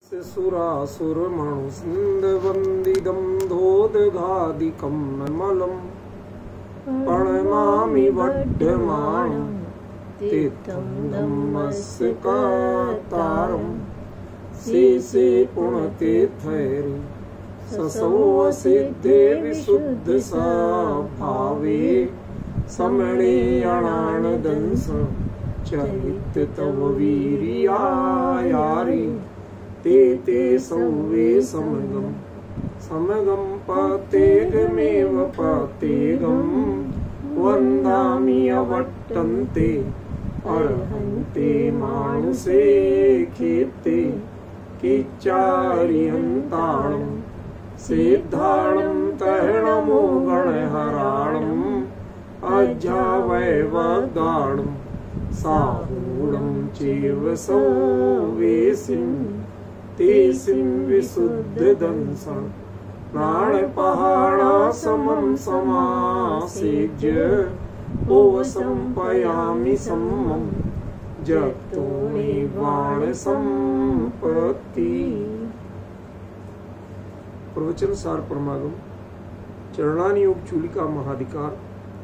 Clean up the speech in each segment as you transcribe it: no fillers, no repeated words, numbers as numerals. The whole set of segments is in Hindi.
सुरासुरमणुसिन्धवन्दिदं धोदघादिकं मलम् प्रणमामि वड्ढमानं तीर्थं धम्मस्य कातारं शेषे पुण्यतीर्थैर् ससौवसिद्धे विशुद्धस्वभावे समणीयणानदंस चरित तव वीर्यायारि ते संवे समगम पतेगमेव पतेगं वन्दामि अवट्टन्ते अर्हन्ते मानुषे खेते किच्चार्यन्ताणं सिद्धाणं तरणमो गणहराणम् अज्जावैवगाणं साहूढं चैव संवेसिं तेसिं विशुद्धदंसं प्राणपहाणासमं समासेज्य ओवसंपयामि सम्मं जगतो निवाणसंपत्ति। प्रवचन सार परमागम चरणानि योग चूलिका महाधिकार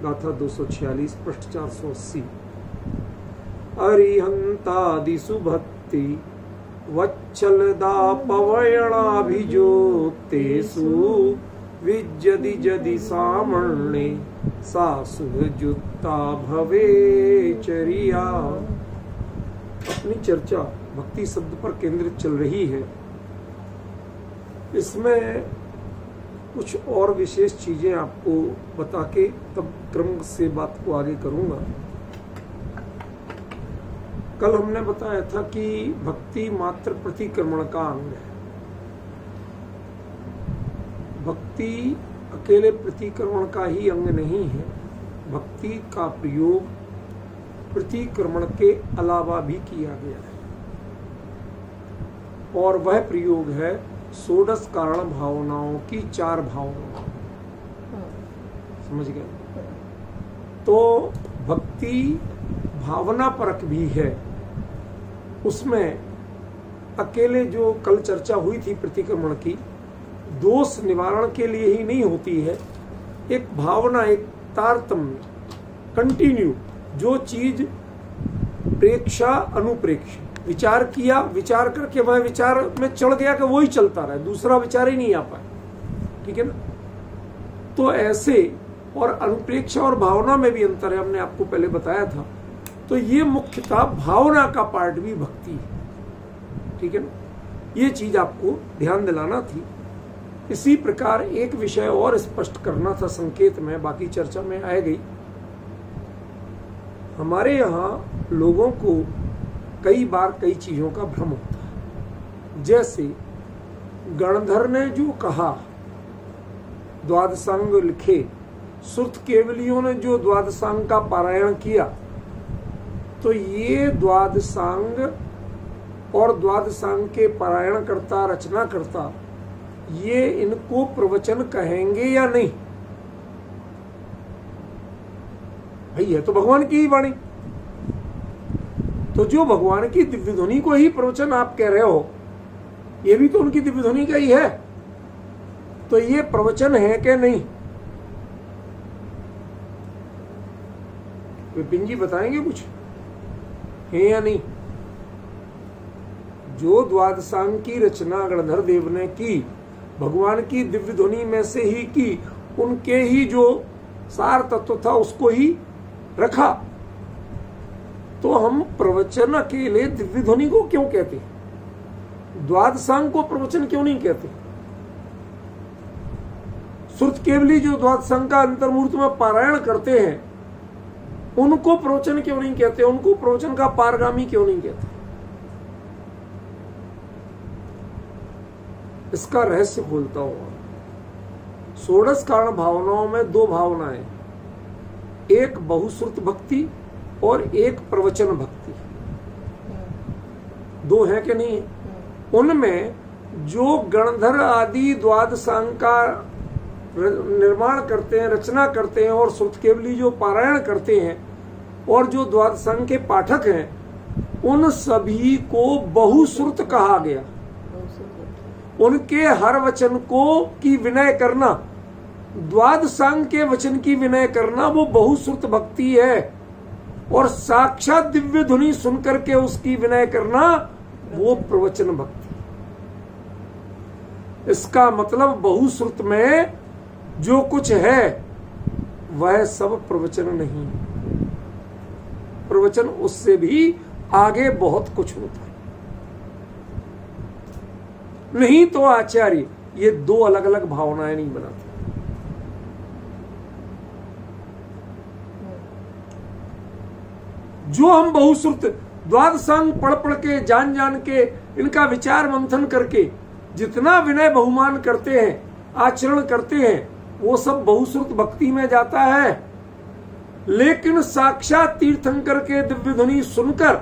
गाथा 246 पृष्ठ 480। अरिहंतादिषु भक्ति वच्छलदा पवयणाभिजोक्तेषु विज्जदि जदि सामण्ये सा सुहजुक्ता भवेचर्या। अपनी चर्चा भक्ति शब्द पर केंद्रित चल रही है। इसमें कुछ और विशेष चीजें आपको बता के तब क्रम से बात को आगे करूंगा। कल हमने बताया था कि भक्ति मात्र प्रतिक्रमण का अंग है। भक्ति अकेले प्रतिक्रमण का ही अंग नहीं है। भक्ति का प्रयोग प्रतिक्रमण के अलावा भी किया गया है और वह प्रयोग है षोडश कारण भावनाओं की 4 भावनाओं। समझ गए? तो भक्ति भावना परक भी है। उसमें अकेले जो कल चर्चा हुई थी प्रतिक्रमण की, दोष निवारण के लिए ही नहीं होती है। एक भावना, एक तारतम्य, कंटिन्यू, जो चीज प्रेक्षा अनुप्रेक्ष, विचार किया, विचार करके वह विचार में चढ़ गया कि वही चलता रहे, दूसरा विचार ही नहीं आ पाए। ठीक है ना? तो ऐसे, और अनुप्रेक्षा और भावना में भी अंतर है, हमने आपको पहले बताया था। तो ये मुख्यतः भावना का पार्ट भी भक्ति है। ठीक है ना? ये चीज आपको ध्यान दिलाना थी। इसी प्रकार एक विषय और स्पष्ट करना था संकेत में, बाकी चर्चा में आ गई। हमारे यहाँ लोगों को कई बार कई चीजों का भ्रम होता है। जैसे गणधर ने जो कहा, द्वादशांग लिखे, श्रुत केवलियों ने जो द्वादशांग का पारायण किया, तो ये द्वादशांग और द्वादशांग के पारायण करता, रचना करता, ये इनको प्रवचन कहेंगे या नहीं? भाई ये तो भगवान की ही वाणी। तो जो भगवान की दिव्य ध्वनि को ही प्रवचन आप कह रहे हो, ये भी तो उनकी दिव्य ध्वनि का ही है। तो ये प्रवचन है कि नहीं? विपिन जी बताएंगे कुछ, है या नहीं? जो द्वादशांग की रचना गणधर देव ने की, भगवान की दिव्य ध्वनि में से ही की, उनके ही जो सार तत्व था उसको ही रखा। तो हम प्रवचन अकेले दिव्य ध्वनि को क्यों कहते? द्वादशांग को प्रवचन क्यों नहीं कहते? श्रुत केवली जो द्वादशांग का अंतर्मूर्त में पारायण करते हैं, उनको प्रवचन क्यों नहीं कहते? उनको प्रवचन का पारगामी क्यों नहीं कहते? इसका रहस्य खोलता हुआ, षोडश कारण भावनाओं में 2 भावनाएं, एक बहुश्रुत भक्ति और एक प्रवचन भक्ति। 2 है कि नहीं? उनमें जो गणधर आदि द्वादशांग का निर्माण करते हैं, रचना करते हैं, और श्रुत केवली जो पारायण करते हैं, और जो द्वादशांग के पाठक हैं, उन सभी को बहुश्रुत कहा गया। उनके हर वचन को की विनय करना, द्वादशांग के वचन की विनय करना, वो बहुश्रुत भक्ति है। और साक्षात दिव्य ध्वनि सुनकर के उसकी विनय करना, वो प्रवचन भक्ति। इसका मतलब बहुश्रुत में जो कुछ है वह सब प्रवचन नहीं, प्रवचन उससे भी आगे बहुत कुछ होता है। नहीं तो आचार्य ये दो अलग अलग भावनाएं नहीं बनाते। जो हम बहुश्रुत द्वादशांग पढ़ पढ़ के जान जान के इनका विचार मंथन करके जितना विनय बहुमान करते हैं, आचरण करते हैं, वो सब बहुश्रुत भक्ति में जाता है। लेकिन साक्षात तीर्थंकर के दिव्य ध्वनि सुनकर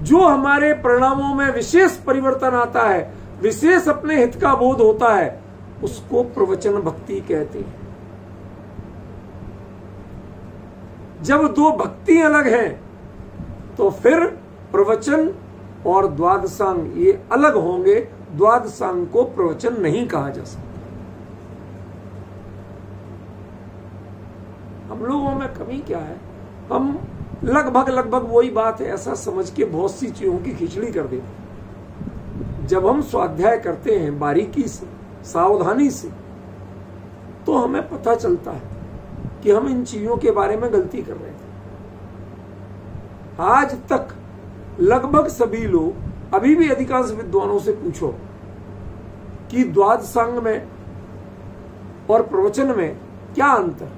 जो हमारे परिणामों में विशेष परिवर्तन आता है, विशेष अपने हित का बोध होता है, उसको प्रवचन भक्ति कहते हैं। जब दो भक्ति अलग हैं तो फिर प्रवचन और द्वादशांग ये अलग होंगे। द्वादशांग को प्रवचन नहीं कहा जा सकता। हम लोगों में कमी क्या है, हम लगभग वही बात है ऐसा समझ के बहुत सी चीजों की खिचड़ी कर देते हैं। जब हम स्वाध्याय करते हैं बारीकी से, सावधानी से, तो हमें पता चलता है कि हम इन चीजों के बारे में गलती कर रहे थे। आज तक लगभग सभी लोग, अभी भी अधिकांश विद्वानों से पूछो कि द्वादशांग में और प्रवचन में क्या अंतर,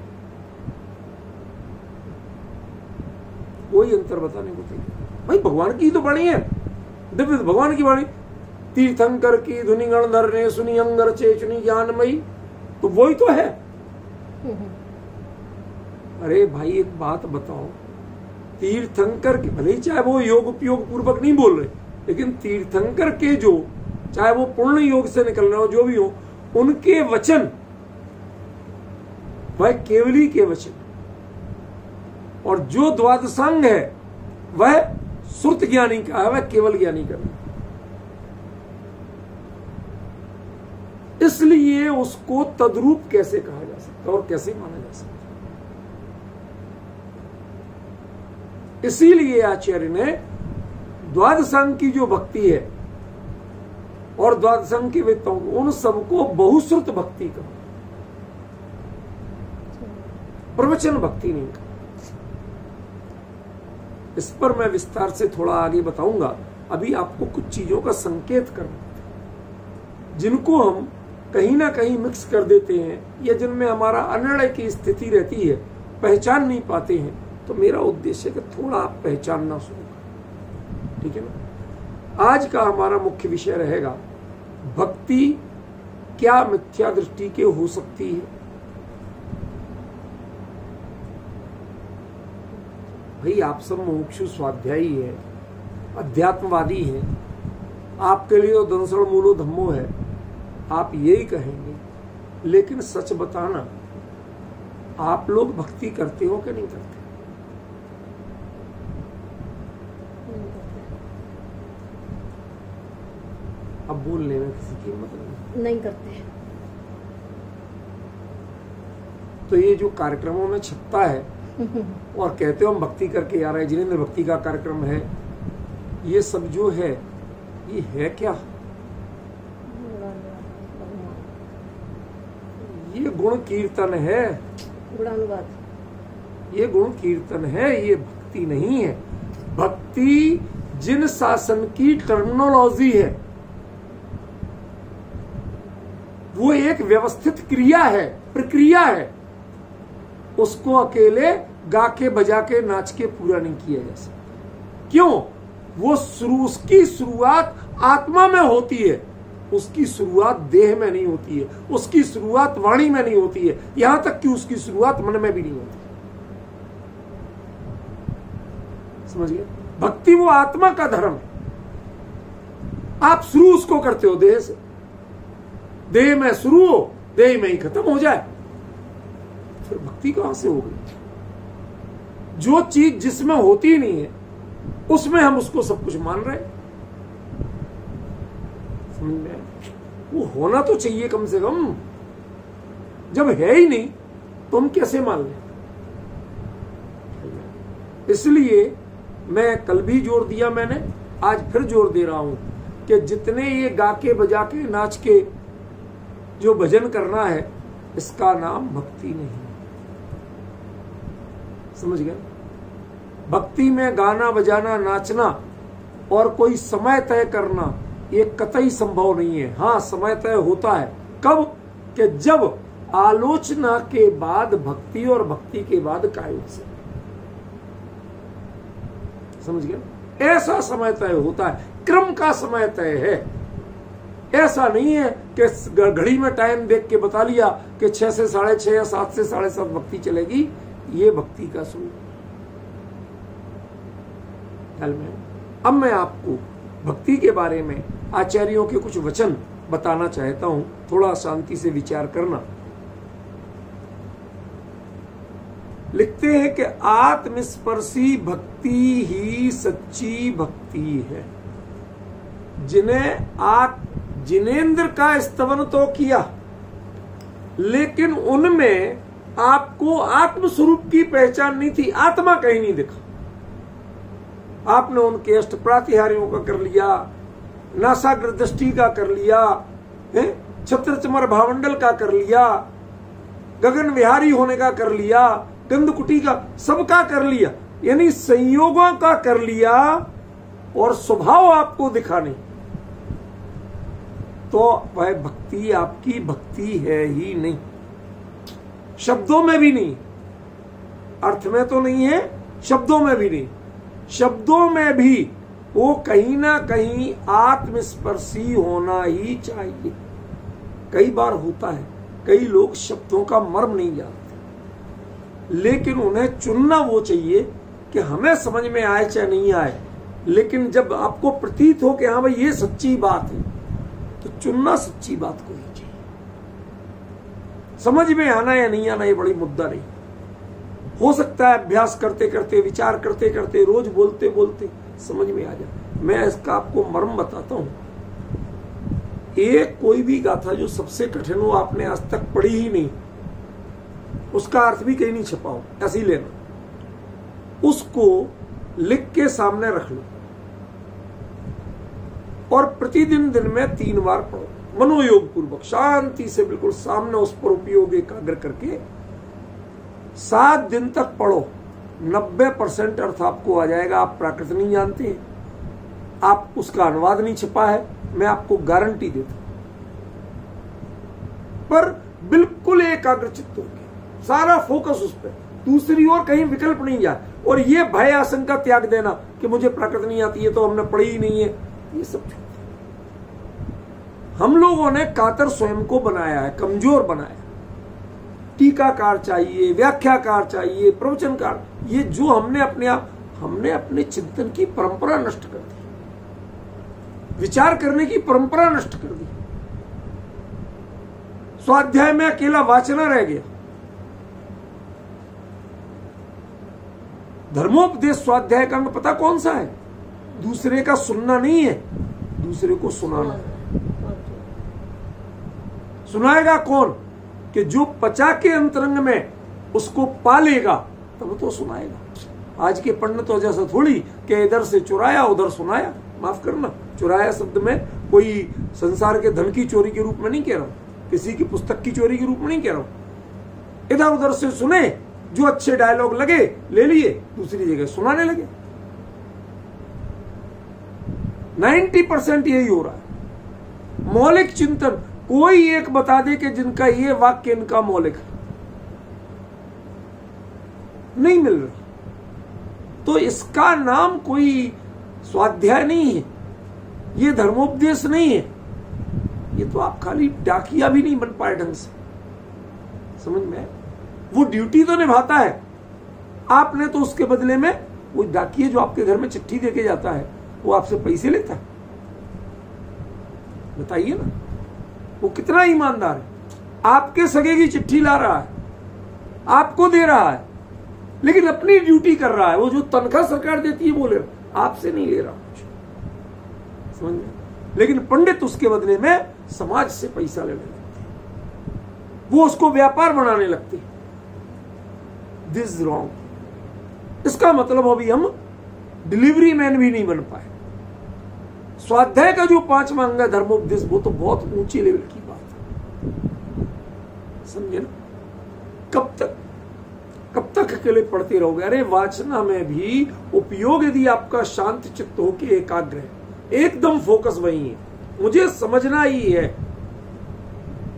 कोई अंतर बताने को तैयार। भाई भगवान की तो वाणी है, दिव्य भगवान की वाणी, तीर्थंकर की धुनि गणधर ने सुनी अंगर चेचुनी ज्ञानमयी, तो वही तो है। अरे भाई एक बात बताओ, तीर्थंकर के भले ही चाहे वो योग उपयोग पूर्वक नहीं बोल रहे, लेकिन तीर्थंकर के जो, चाहे वो पूर्ण योग से निकल रहे हो, जो भी हो, उनके वचन वह केवली के वचन, और जो द्वादशांग है वह श्रुत ज्ञानी का है, वह केवल ज्ञानी का है। इसलिए उसको तद्रूप कैसे कहा जा सकता और कैसे माना जा सकता। इसीलिए आचार्य ने द्वादशांग की जो भक्ति है और द्वादशांग की वेदताओं, उन सबको बहुश्रुत भक्ति कहा, प्रवचन भक्ति नहीं कहा। इस पर मैं विस्तार से थोड़ा आगे बताऊंगा। अभी आपको कुछ चीजों का संकेत करना, जिनको हम कहीं ना कहीं मिक्स कर देते हैं या जिनमें हमारा अनिर्णय की स्थिति रहती है, पहचान नहीं पाते हैं। तो मेरा उद्देश्य है कि थोड़ा आप पहचानना शुरू करें, ठीक है ना। आज का हमारा मुख्य विषय रहेगा भक्ति क्या मिथ्या दृष्टि के हो सकती है। भाई आप सब मुमुक्षु स्वाध्यायी है, अध्यात्मवादी है, आपके लिए दंसण मूलो धम्मो है, आप यही कहेंगे। लेकिन सच बताना, आप लोग भक्ति करते हो कि नहीं करते? अब बोलने में किसी की हिम्मत नहीं करते। तो ये जो कार्यक्रमों में छपता है और कहते हो हम भक्ति करके आ रहे हैं, जिनेंद्र भक्ति का कार्यक्रम है, ये सब जो है ये है क्या? ये गुण कीर्तन है, गुणानुवाद। ये गुण कीर्तन है, ये भक्ति नहीं है। भक्ति जिन शासन की टर्मिनोलॉजी है, वो एक व्यवस्थित क्रिया है, प्रक्रिया है। उसको अकेले गा के बजा के नाच के पूरा नहीं किया जा सकता। क्यों? वो उसकी शुरुआत आत्मा में होती है, उसकी शुरुआत देह में नहीं होती है, उसकी शुरुआत वाणी में नहीं होती है, यहां तक कि उसकी शुरुआत मन में भी नहीं होती। समझ गए? भक्ति वो आत्मा का धर्म है। आप शुरू उसको करते हो देह से, देह में शुरू हो, देह में ही खत्म हो जाए, फिर भक्ति कहां से हो गई? जो चीज जिसमें होती नहीं है उसमें हम उसको सब कुछ मान रहे। समझ में आया? वो होना तो चाहिए कम से कम। जब है ही नहीं तो हम कैसे मान लें? इसलिए मैं कल भी जोर दिया, मैंने आज फिर जोर दे रहा हूं कि जितने ये गा के बजा के नाच के जो भजन करना है, इसका नाम भक्ति नहीं। समझ गए? भक्ति में गाना बजाना नाचना और कोई समय तय करना ये कतई संभव नहीं है। हाँ, समय तय होता है कब? कि जब आलोचना के बाद भक्ति और भक्ति के बाद कायोग से। समझ गए? ऐसा समय तय होता है, क्रम का समय तय है। ऐसा नहीं है कि घड़ी में टाइम देख के बता लिया कि 6 से 6:30 या 7 से 7:30 भक्ति चलेगी। ये भक्ति का स्वरूप। अब मैं आपको भक्ति के बारे में आचार्यों के कुछ वचन बताना चाहता हूं, थोड़ा शांति से विचार करना। लिखते हैं कि आत्मस्पर्शी भक्ति ही सच्ची भक्ति है। जिनेंद्र का स्तवन तो किया, लेकिन उनमें आपको आत्म स्वरूप की पहचान नहीं थी, आत्मा कहीं नहीं दिखा। आपने उनके अष्ट प्रातिहार्यों का कर लिया, नासाग्र दृष्टि का कर लिया, छत्र चमर भावंडल का कर लिया, गगन विहारी होने का कर लिया, गंधकुटी का सबका कर लिया, यानी संयोगों का कर लिया और स्वभाव आपको दिखा नहीं, तो वह भक्ति आपकी भक्ति है ही नहीं। शब्दों में भी नहीं, अर्थ में तो नहीं है, शब्दों में भी नहीं। शब्दों में भी वो कहीं ना कहीं आत्मस्पर्शी होना ही चाहिए। कई बार होता है, कई लोग शब्दों का मर्म नहीं जानते, लेकिन उन्हें चुनना वो चाहिए कि हमें समझ में आए चाहे नहीं आए, लेकिन जब आपको प्रतीत हो कि हाँ भाई ये सच्ची बात है, तो चुनना सच्ची बात को ही चाहिए। समझ में आना या नहीं आना ये बड़ी मुद्दा नहीं। हो सकता है अभ्यास करते करते, विचार करते करते, रोज बोलते बोलते समझ में आ जाए। मैं इसका आपको मर्म बताता हूं। एक कोई भी गाथा जो सबसे कठिन हो, आपने आज तक पढ़ी ही नहीं, उसका अर्थ भी कहीं नहीं छपा हो, ऐसे ही लेना, उसको लिख के सामने रख लो और प्रतिदिन दिन में 3 बार पढ़ो, मनोयोग पूर्वक, शांति से, बिल्कुल सामने उस पर उपयोग एकाग्र करके 7 दिन तक पढ़ो। 90% अर्थ आपको आ जाएगा। आप प्राकृत नहीं जानते हैं, आप उसका अनुवाद नहीं छपा है, मैं आपको गारंटी देता हूं, पर बिल्कुल एकाग्र चित्त होकर सारा फोकस उस पर, दूसरी ओर कहीं विकल्प नहीं जाए। और ये भय आशंका त्याग देना कि मुझे प्राकृत नहीं आती है तो हमने पढ़ी ही नहीं है, ये सब हम लोगों ने कातर स्वयं को बनाया है, कमजोर बनाया। टीकाकार चाहिए, व्याख्याकार चाहिए, प्रवचनकार, ये जो हमने अपने चिंतन की परंपरा नष्ट कर दी, विचार करने की परंपरा नष्ट कर दी। स्वाध्याय में अकेला वाचना रह गया। धर्मोपदेश स्वाध्याय का अंग पता कौन सा है? दूसरे का सुनना नहीं है, दूसरे को सुनाना है। सुनाएगा कौन? कि जो पचा के अंतरंग में उसको पालेगा तब तो सुनाएगा। आज के पंडितों जैसा थोड़ी कि इधर से चुराया उधर सुनाया। माफ करना, चुराया शब्द में कोई संसार के धन की चोरी के रूप में नहीं कह रहा हूं, किसी की पुस्तक की चोरी के रूप में नहीं कह रहा हूं। इधर उधर से सुने, जो अच्छे डायलॉग लगे ले लिए, दूसरी जगह सुनाने लगे। 90% यही हो रहा है। मौलिक चिंतन कोई एक बता दे कि जिनका ये वाक्य इनका मौलिक है, नहीं मिल रहा। तो इसका नाम कोई स्वाध्याय नहीं है, ये धर्मोपदेश नहीं है, ये तो आप खाली डाकिया भी नहीं बन पाए ढंग से। समझ में? वो ड्यूटी तो निभाता है, आपने तो उसके बदले में, वो डाकिया जो आपके घर में चिट्ठी देके जाता है वो आपसे पैसे लेता है? बताइए ना, वो कितना ईमानदार है। आपके सगे की चिट्ठी ला रहा है, आपको दे रहा है, लेकिन अपनी ड्यूटी कर रहा है। वो जो तनख्वाह सरकार देती है वो ले रहा, आपसे नहीं ले रहा कुछ। समझ में? लेकिन पंडित उसके बदले में समाज से पैसा लेने लगते हैं, वो उसको व्यापार बनाने लगते हैं। This is wrong. इसका मतलब अभी हम डिलीवरी मैन भी नहीं बन पाए। स्वाध्याय का जो 5वां अंग है धर्मोपदेश, वो तो बहुत ऊंची लेवल की बात है, समझे ना। कब तक अकेले पढ़ते रहोगे? अरे वाचना में भी उपयोग यदि आपका शांत चित्त हो के एकाग्र है, एकदम फोकस वही है, मुझे समझना ही है,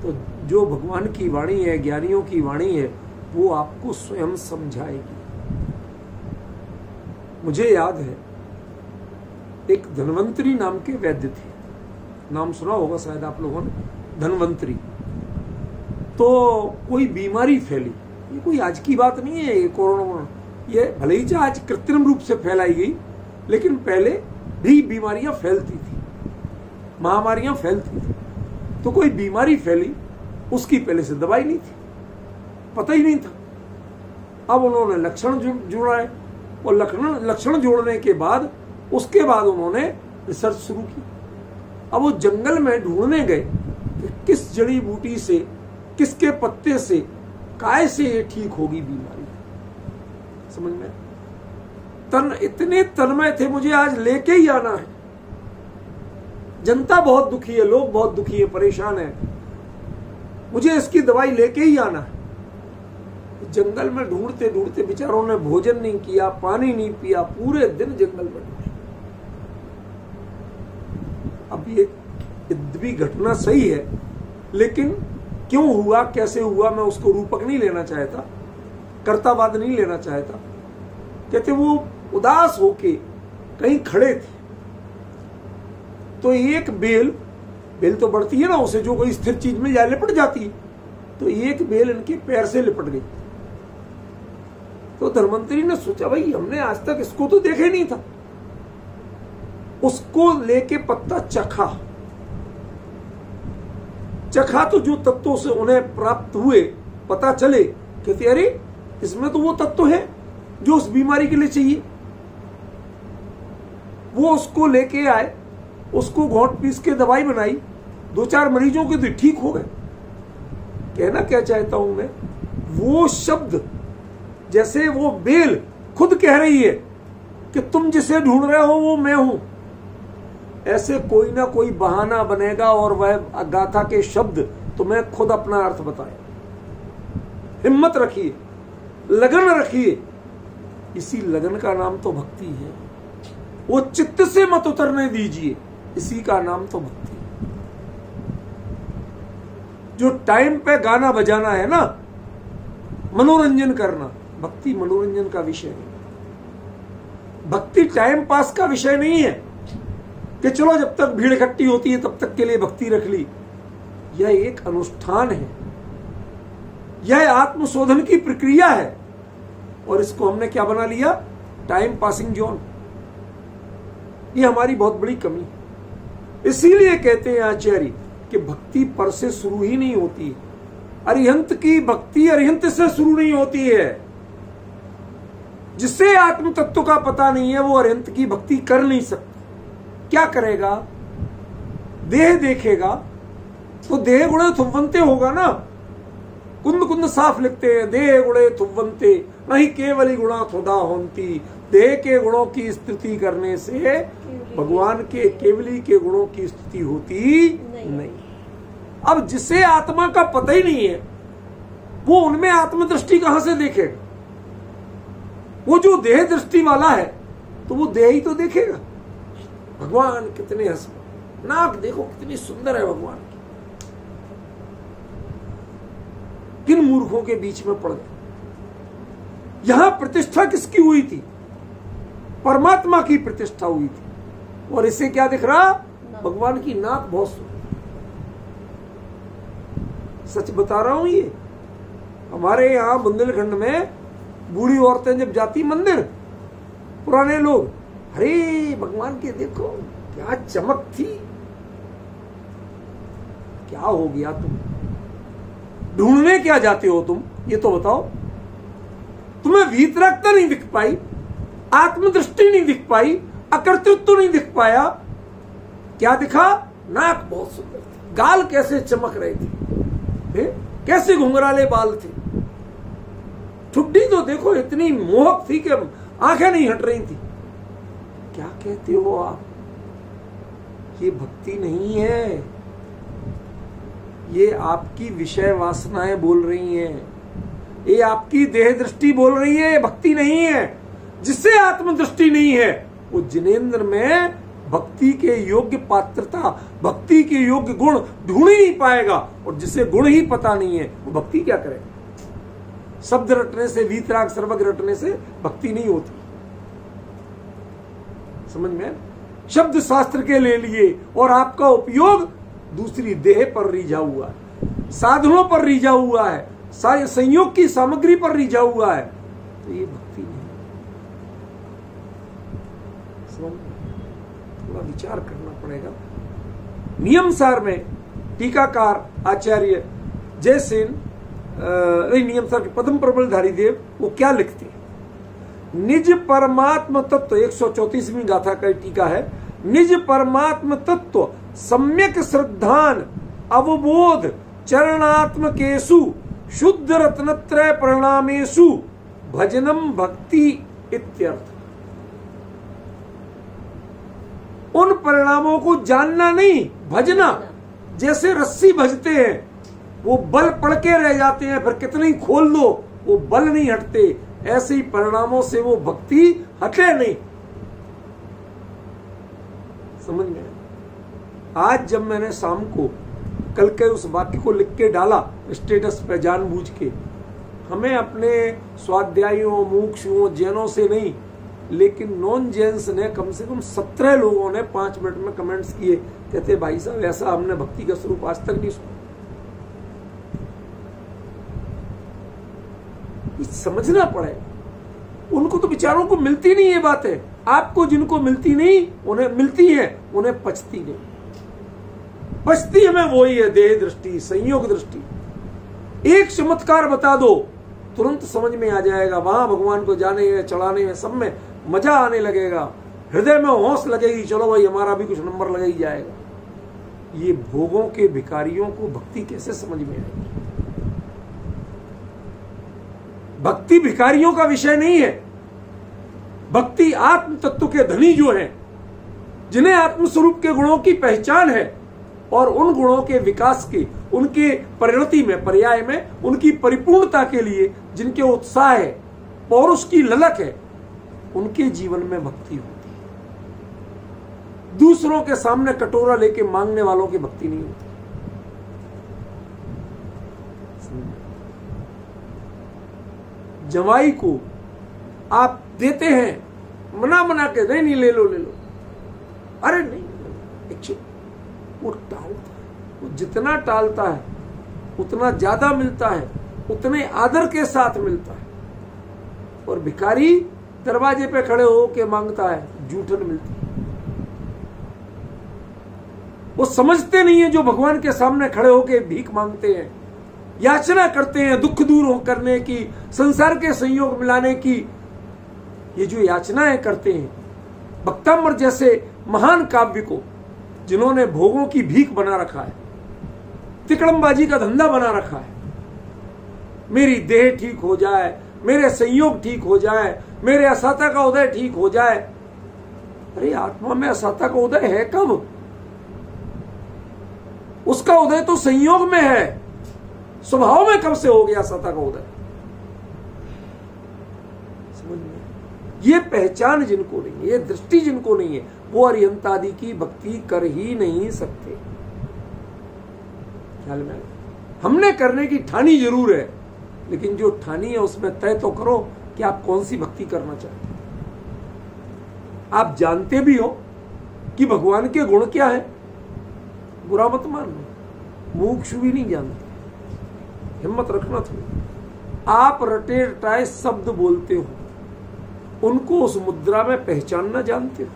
तो जो भगवान की वाणी है, ज्ञानियों की वाणी है, वो आपको स्वयं समझाएगी। मुझे याद है एक धन्वंतरी नाम के वैद्य थे, नाम सुना होगा शायद आप लोगों ने, धन्वंतरी। तो कोई बीमारी फैली, ये कोई आज की बात नहीं है, ये कोरोना, ये भले ही आज कृत्रिम रूप से फैलाई गई, लेकिन पहले भी बीमारियां फैलती थी, महामारियां फैलती थी। तो कोई बीमारी फैली, उसकी पहले से दवाई नहीं थी, पता ही नहीं था। अब उन्होंने लक्षण जुड़ाए, और लक्षण जोड़ने के बाद उसके बाद उन्होंने रिसर्च शुरू की। अब वो जंगल में ढूंढने गए कि किस जड़ी बूटी से, किसके पत्ते से, काय से ये ठीक होगी बीमारी। समझ में इतने तन्मय थे, मुझे आज लेके ही आना है। जनता बहुत दुखी है, लोग बहुत दुखी है, परेशान है, मुझे इसकी दवाई लेके ही आना है। जंगल में ढूंढते ढूंढते बेचारों ने भोजन नहीं किया, पानी नहीं पिया, पूरे दिन जंगल में ढूंढे। अब ये भी घटना सही है, लेकिन क्यों हुआ, कैसे हुआ, मैं उसको रूपक नहीं लेना चाहता, कर्तावाद नहीं लेना चाहता। कहते वो उदास होके कहीं खड़े थे, तो एक बेल तो बढ़ती है ना, उसे जो कोई स्थिर चीज मिल जाए लिपट जाती है, तो एक बेल इनके पैर से लिपट गई। तो धन्वंतरी ने सोचा भाई हमने आज तक इसको तो देखा ही नहीं था, उसको लेके पत्ता चखा तो जो तत्वों से उन्हें प्राप्त हुए पता चले, कहते अरे इसमें तो वो तत्व है जो उस बीमारी के लिए चाहिए। वो उसको लेके आए, उसको घोंट पीस के दवाई बनाई, 2-4 मरीजों के तो ठीक हो गए। कहना क्या चाहता हूं मैं, वो शब्द जैसे वो बेल खुद कह रही है कि तुम जिसे ढूंढ रहे हो वो मैं हूं, ऐसे कोई ना कोई बहाना बनेगा और वह गाथा के शब्द तुम्हें खुद अपना अर्थ बताए। हिम्मत रखिए, लगन रखिए, इसी लगन का नाम तो भक्ति है। वो चित्त से मत उतरने दीजिए, इसी का नाम तो भक्ति है। जो टाइम पे गाना बजाना है ना, मनोरंजन करना, भक्ति मनोरंजन का विषय नहीं। भक्ति टाइम पास का विषय नहीं है कि चलो जब तक भीड़ इकट्ठी होती है तब तक के लिए भक्ति रख ली। यह एक अनुष्ठान है, यह आत्मशोधन की प्रक्रिया है, और इसको हमने क्या बना लिया, टाइम पासिंग जोन। ये हमारी बहुत बड़ी कमी है। इसीलिए कहते हैं आचार्य कि भक्ति पर से शुरू ही नहीं होती। अरिहंत की भक्ति अरिहंत से शुरू नहीं होती है। जिसे आत्म तत्व का पता नहीं है वो अरिहंत की भक्ति कर नहीं सकता। क्या करेगा, देह देखेगा तो देह गुणे थुव्वंते होगा ना। कुंद कुंद साफ लिखते हैं, देह गुणे थुव्वंते नहीं केवली गुणा थोड़ा होती। देह के गुणों की स्तुति करने से भगवान के केवली के गुणों की स्तुति होती नहीं। अब जिसे आत्मा का पता ही नहीं है वो उनमें आत्मदृष्टि कहां से देखेगा। वो जो देह दृष्टि वाला है तो वो देह ही तो देखेगा। भगवान कितने हंसमुख, नाक देखो कितनी सुंदर है भगवान की। किन मूर्खों के बीच में पड़ गए। यहां प्रतिष्ठा किसकी हुई थी, परमात्मा की प्रतिष्ठा हुई थी, और इसे क्या दिख रहा, भगवान की नाक बहुत सुंदर। सच बता रहा हूं, ये हमारे यहां बुंदेलखंड में बूढ़ी औरतें जब जाती मंदिर, पुराने लोग, अरे भगवान के देखो क्या चमक थी। क्या हो गया, तुम ढूंढने क्या जाते हो तुम, ये तो बताओ। तुम्हें वीतरागता नहीं दिख पाई, आत्मदृष्टि नहीं दिख पाई, अकर्तृत्व नहीं दिख पाया, क्या दिखा? नाक बहुत सुंदर थी, गाल कैसे चमक रहे थे, कैसे घुंघराले बाल थे, ठुड्डी तो देखो इतनी मोहक थी कि आंखें नहीं हट रही थी। क्या कहते हो आप? ये भक्ति नहीं है, ये आपकी विषय वासनाएं बोल रही हैं, ये आपकी देह दृष्टि बोल रही है, भक्ति नहीं है। जिससे आत्मदृष्टि नहीं है वो जिनेंद्र में भक्ति के योग्य पात्रता, भक्ति के योग्य गुण ढूंढ ही नहीं पाएगा। और जिसे गुण ही पता नहीं है वो भक्ति क्या करेगा? शब्द रटने से, वीतराग सर्वग रटने से भक्ति नहीं होती। समझ में? शब्द शास्त्र के ले लिए और आपका उपयोग दूसरी देह पर रिझा हुआ है, साधनों पर रिझा हुआ है, संयोग की सामग्री पर रिझा हुआ है, तो ये भक्ति नहीं। समझ? थोड़ा विचार करना पड़ेगा। नियम सार में टीकाकार आचार्य जयसेन नियम सार के पद्म प्रबलधारी देव वो क्या लिखते हैं? निज परमात्म तत्व, 134वीं गाथा का टीका है, निज परमात्म तत्व सम्यक श्रद्धान अवबोध चरणात्मकेषु शुद्ध रत्नत्रय परिणामेषु भजनम भक्ति इत्यर्थ। उन परिणामों को जानना नहीं, भजना। जैसे रस्सी भजते हैं, वो बल पड़ के रह जाते हैं, फिर कितने ही खोल दो वो बल नहीं हटते, ऐसे ही परिणामों से वो भक्ति हटे नहीं। समझ में? आज जब मैंने शाम को कल के उस वाक्य को लिख के डाला स्टेटस पे जानबूझ के, हमें अपने स्वाध्यायियों, मुमुक्षुओं, जैनों से नहीं, लेकिन नॉन जैन्स ने कम से कम 17 लोगों ने 5 मिनट में कमेंट्स किए, कहते भाई साहब ऐसा हमने भक्ति का स्वरूप आज तक नहीं सुना। समझना पड़ेगा। उनको तो विचारों को मिलती नहीं ये बातें, आपको जिनको मिलती नहीं उन्हें मिलती है, उन्हें पचती नहीं। पचती हमें वही है देह दृष्टि, संयोग दृष्टि। एक चमत्कार बता दो तुरंत समझ में आ जाएगा, वहां भगवान को जाने में, चढ़ाने में, सब में मजा आने लगेगा, हृदय में होश लगेगी, चलो भाई हमारा भी कुछ नंबर लग ही जाएगा। ये भोगों के भिखारियों को भक्ति कैसे समझ में आएगी? भक्ति भिखारियों का विषय नहीं है। भक्ति आत्म तत्व के धनी जो हैं, जिन्हें आत्मस्वरूप के गुणों की पहचान है और उन गुणों के विकास के, उनके परिणति में, पर्याय में, उनकी परिपूर्णता के लिए जिनके उत्साह है, पौरुष की ललक है, उनके जीवन में भक्ति होती है। दूसरों के सामने कटोरा लेके मांगने वालों की भक्ति नहीं होती। जवाई को आप देते हैं, मना के नहीं ले लो, अरे नहीं, वो टालता है। वो जितना टालता है उतना ज्यादा मिलता है, उतने आदर के साथ मिलता है। और भिखारी दरवाजे पे खड़े हो के मांगता है, जूठन मिलती है। वो समझते नहीं है जो भगवान के सामने खड़े होके भीख मांगते हैं, याचना करते हैं, दुख दूर करने की, संसार के संयोग मिलाने की, ये जो याचनाएं करते हैं, भक्तामृत जैसे महान काव्य को जिन्होंने भोगों की भीख बना रखा है, तिकड़मबाजी का धंधा बना रखा है, मेरी देह ठीक हो जाए, मेरे संयोग ठीक हो जाए, मेरे असाता का उदय ठीक हो जाए। अरे आत्मा में असाता का उदय है कब? उसका उदय तो संयोग में है, स्वभाव में कब से हो गया असाता का उदय? समझ में? ये पहचान जिनको नहीं है, ये दृष्टि जिनको नहीं है, वो अरिहंत आदि की भक्ति कर ही नहीं सकते। ख्याल में? हमने करने की ठानी जरूर है, लेकिन जो ठानी है उसमें तय तो करो कि आप कौन सी भक्ति करना चाहते हैं। आप जानते भी हो कि भगवान के गुण क्या है, बुरा मत मानना, मुमुक्षु भी नहीं जानते, हिम्मत रखना थोड़ी। आप रटे रटाए शब्द बोलते हो, उनको उस मुद्रा में पहचानना जानते हो।